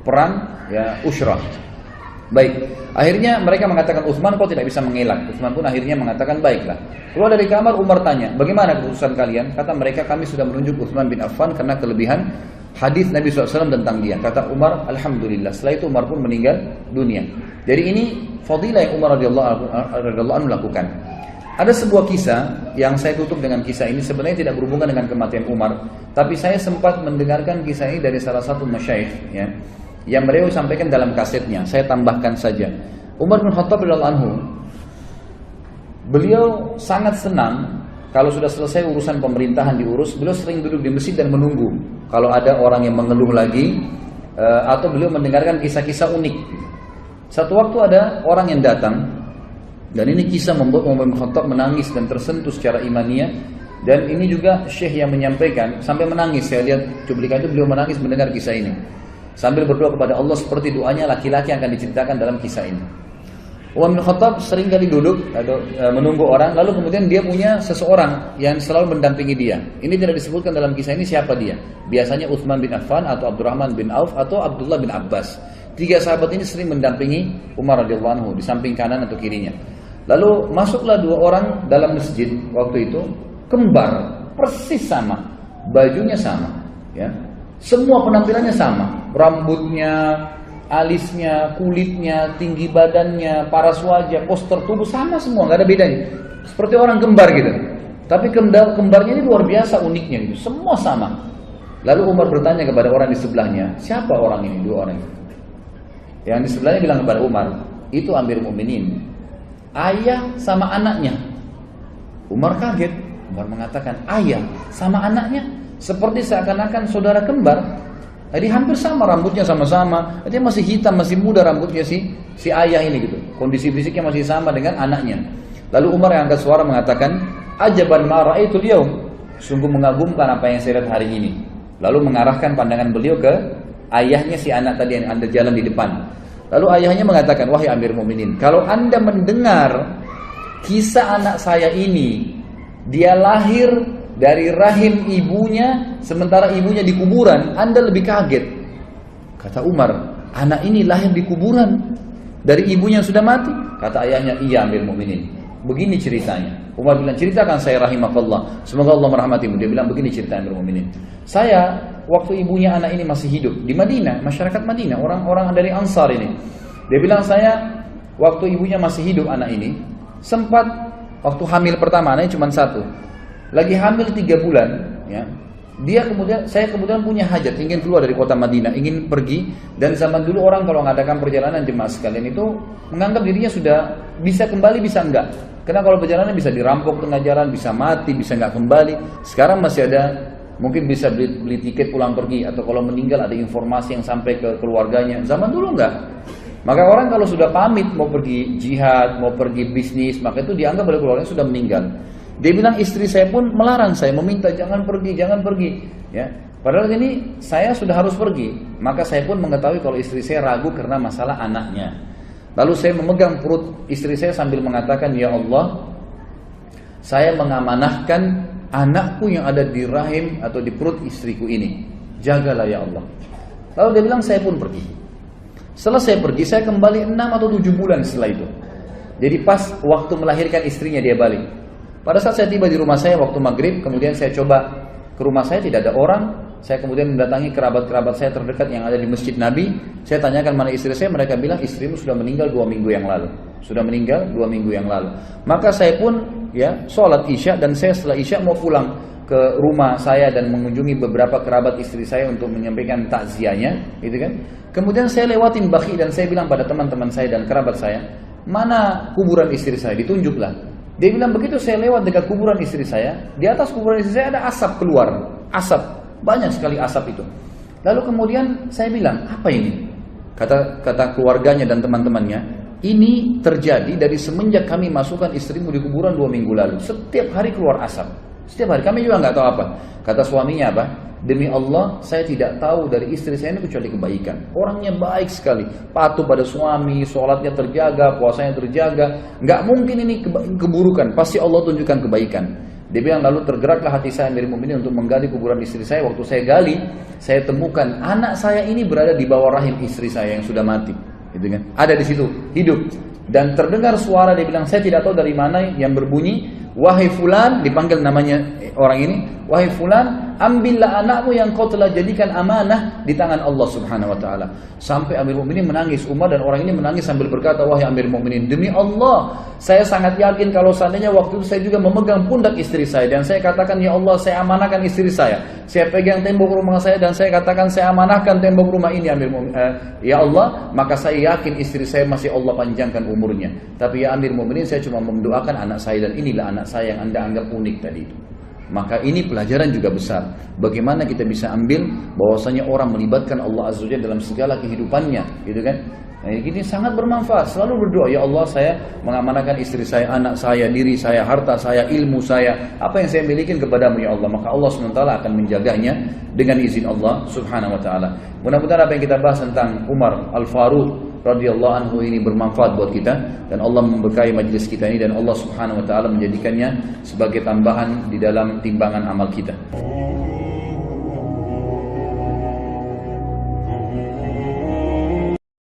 perang Ushrah. Baik, akhirnya mereka mengatakan Utsman kok tidak bisa mengelak. Utsman pun akhirnya mengatakan baiklah. Keluar dari kamar, Umar tanya, bagaimana keputusan kalian? Kata mereka, kami sudah menunjuk Utsman bin Affan karena kelebihan hadis Nabi SAW tentang dia. Kata Umar, alhamdulillah. Setelah itu Umar pun meninggal dunia. Jadi ini fadilah yang Umar radhiyallahu anhu lakukan. Ada sebuah kisah yang saya tutup dengan kisah ini, sebenarnya tidak berhubungan dengan kematian Umar, tapi saya sempat mendengarkan kisah ini dari salah satu masyayikh, ya, yang beliau sampaikan dalam kasetnya. Saya tambahkan saja. Umar bin Khattab radhiyallahu anhu, beliau sangat senang kalau sudah selesai urusan pemerintahan diurus, beliau sering duduk di masjid dan menunggu kalau ada orang yang mengeluh lagi, atau beliau mendengarkan kisah-kisah unik. Satu waktu ada orang yang datang, dan ini kisah membuat Umar bin Khattab menangis dan tersentuh secara imaniyah. Dan ini juga syekh yang menyampaikan sampai menangis. Saya lihat cuplikan itu, beliau menangis mendengar kisah ini sambil berdoa kepada Allah seperti doanya laki-laki yang akan diceritakan dalam kisah ini. Umar bin Khattab sering kali duduk atau menunggu orang, lalu kemudian dia punya seseorang yang selalu mendampingi dia. Ini tidak disebutkan dalam kisah ini siapa dia. Biasanya Utsman bin Affan atau Abdurrahman bin Auf atau Abdullah bin Abbas. Tiga sahabat ini sering mendampingi Umar radhiyallahu anhu di samping kanan atau kirinya. Lalu masuklah dua orang dalam masjid waktu itu, kembar, persis sama, bajunya sama, ya, semua penampilannya sama, rambutnya, alisnya, kulitnya, tinggi badannya, paras wajah, poster tubuh sama semua, nggak ada bedanya, seperti orang kembar gitu. Tapi kembarnya ini luar biasa uniknya gitu, semua sama. Lalu Umar bertanya kepada orang di sebelahnya, siapa orang ini, dua orang itu? Yang di sebelahnya bilang kepada Umar, itu Amirul Mukminin, ayah sama anaknya. Umar kaget. Umar mengatakan, ayah sama anaknya, seperti seakan-akan saudara kembar. Jadi hampir sama, rambutnya sama-sama. Dia masih hitam, masih muda rambutnya si ayah ini gitu. Kondisi fisiknya masih sama dengan anaknya. Lalu Umar yang angkat suara mengatakan, ajaban ma ra'aitul yaum, sungguh mengagumkan apa yang saya lihat hari ini. Lalu mengarahkan pandangan beliau ke ayahnya si anak tadi yang anda jalan di depan. Lalu ayahnya mengatakan, wahai Amir Mukminin, kalau anda mendengar kisah anak saya ini, dia lahir dari rahim ibunya, sementara ibunya di kuburan, anda lebih kaget. Kata Umar, anak ini lahir di kuburan dari ibunya yang sudah mati? Kata ayahnya, iya Amir Mukminin. Begini ceritanya. Umar bilang, ceritakan saya rahimakallah, semoga Allah merahmatimu. Dia bilang, begini cerita Amir Mukminin. Saya waktu ibunya anak ini masih hidup di Madinah, masyarakat Madinah, orang-orang dari Ansar ini. Dia bilang, saya waktu ibunya masih hidup anak ini, sempat waktu hamil pertama, anaknya cuma satu, lagi hamil 3 bulan, ya. Saya kemudian punya hajat, ingin keluar dari kota Madinah, ingin pergi. Dan zaman dulu orang kalau mengadakan perjalanan jemaah sekalian itu menganggap dirinya sudah bisa kembali, bisa enggak. Karena kalau perjalanan bisa dirampok tengah jalan, bisa mati, bisa enggak kembali. Sekarang masih ada, mungkin bisa beli tiket pulang pergi, atau kalau meninggal ada informasi yang sampai ke keluarganya. Zaman dulu enggak. Maka orang kalau sudah pamit mau pergi jihad, mau pergi bisnis, maka itu dianggap oleh keluarganya sudah meninggal. Dia bilang, istri saya pun melarang saya, meminta jangan pergi, ya. Padahal ini saya sudah harus pergi. Maka saya pun mengetahui kalau istri saya ragu karena masalah anaknya. Lalu saya memegang perut istri saya sambil mengatakan, ya Allah, saya mengamanahkan anakku yang ada di rahim atau di perut istriku ini. Jagalah ya Allah. Lalu dia bilang, saya pun pergi. Setelah saya pergi, saya kembali 6 atau 7 bulan setelah itu. Jadi pas waktu melahirkan istrinya dia balik. Pada saat saya tiba di rumah saya waktu maghrib, kemudian saya coba ke rumah saya, tidak ada orang. Saya kemudian mendatangi kerabat-kerabat saya terdekat yang ada di Masjid Nabi. Saya tanyakan mana istri saya, mereka bilang istrimu sudah meninggal 2 minggu yang lalu. Sudah meninggal 2 minggu yang lalu. Maka saya pun ya sholat isya, dan saya setelah isya mau pulang ke rumah saya dan mengunjungi beberapa kerabat istri saya untuk menyampaikan takziahnya, gitu kan. Kemudian saya lewatin Baqi dan saya bilang pada teman-teman saya dan kerabat saya, mana kuburan istri saya? Ditunjuklah. Dia bilang, begitu saya lewat dekat kuburan istri saya, di atas kuburan istri saya ada asap keluar, asap, banyak sekali asap itu. Lalu kemudian saya bilang, apa ini? Kata keluarganya dan teman-temannya, ini terjadi dari semenjak kami masukkan istrimu di kuburan 2 minggu lalu. Setiap hari keluar asap, setiap hari. Kami juga nggak tahu apa. Kata suaminya apa? Demi Allah, saya tidak tahu dari istri saya ini kecuali kebaikan. Orangnya baik sekali, patuh pada suami, sholatnya terjaga, puasanya terjaga. Nggak mungkin ini keburukan, pasti Allah tunjukkan kebaikan. Dia bilang, lalu tergeraklah hati saya Amirul Mukminin untuk menggali kuburan istri saya. Waktu saya gali, saya temukan anak saya ini berada di bawah rahim istri saya yang sudah mati. Gitu gitu kan? Ada di situ, hidup. Dan terdengar suara, dia bilang, saya tidak tahu dari mana yang berbunyi, wahai fulan, dipanggil namanya orang ini, wahai fulan, ambillah anakmu yang kau telah jadikan amanah di tangan Allah Subhanahu wa taala. Sampai Amir Mukminin menangis, Umar dan orang ini menangis sambil berkata, wahai Amir Mukminin, demi Allah, saya sangat yakin kalau seandainya waktu itu saya juga memegang pundak istri saya dan saya katakan, ya Allah, saya amanahkan istri saya pegang tembok rumah saya dan saya katakan saya amanahkan tembok rumah ini, Amir Mukminin, ya Allah, maka saya yakin istri saya masih Allah panjangkan umurnya. Tapi ya Amir Mukminin, saya cuma mendoakan anak saya dan inilah anak saya yang Anda anggap unik tadi itu. Maka ini pelajaran juga besar. Bagaimana kita bisa ambil bahwasanya orang melibatkan Allah Azza wa Jalla dalam segala kehidupannya, gitu kan? Nah, ini sangat bermanfaat. Selalu berdoa, ya Allah, saya mengamanahkan istri saya, anak saya, diri saya, harta saya, ilmu saya, apa yang saya miliki kepadamu ya Allah. Maka Allah SWT akan menjaganya dengan izin Allah Subhanahu wa taala. Mudah-mudahan apa yang kita bahas tentang Umar Al-Faruq radhiyallahu anhu ini bermanfaat buat kita dan Allah memberkahi majelis kita ini dan Allah Subhanahu wa taala menjadikannya sebagai tambahan di dalam timbangan amal kita.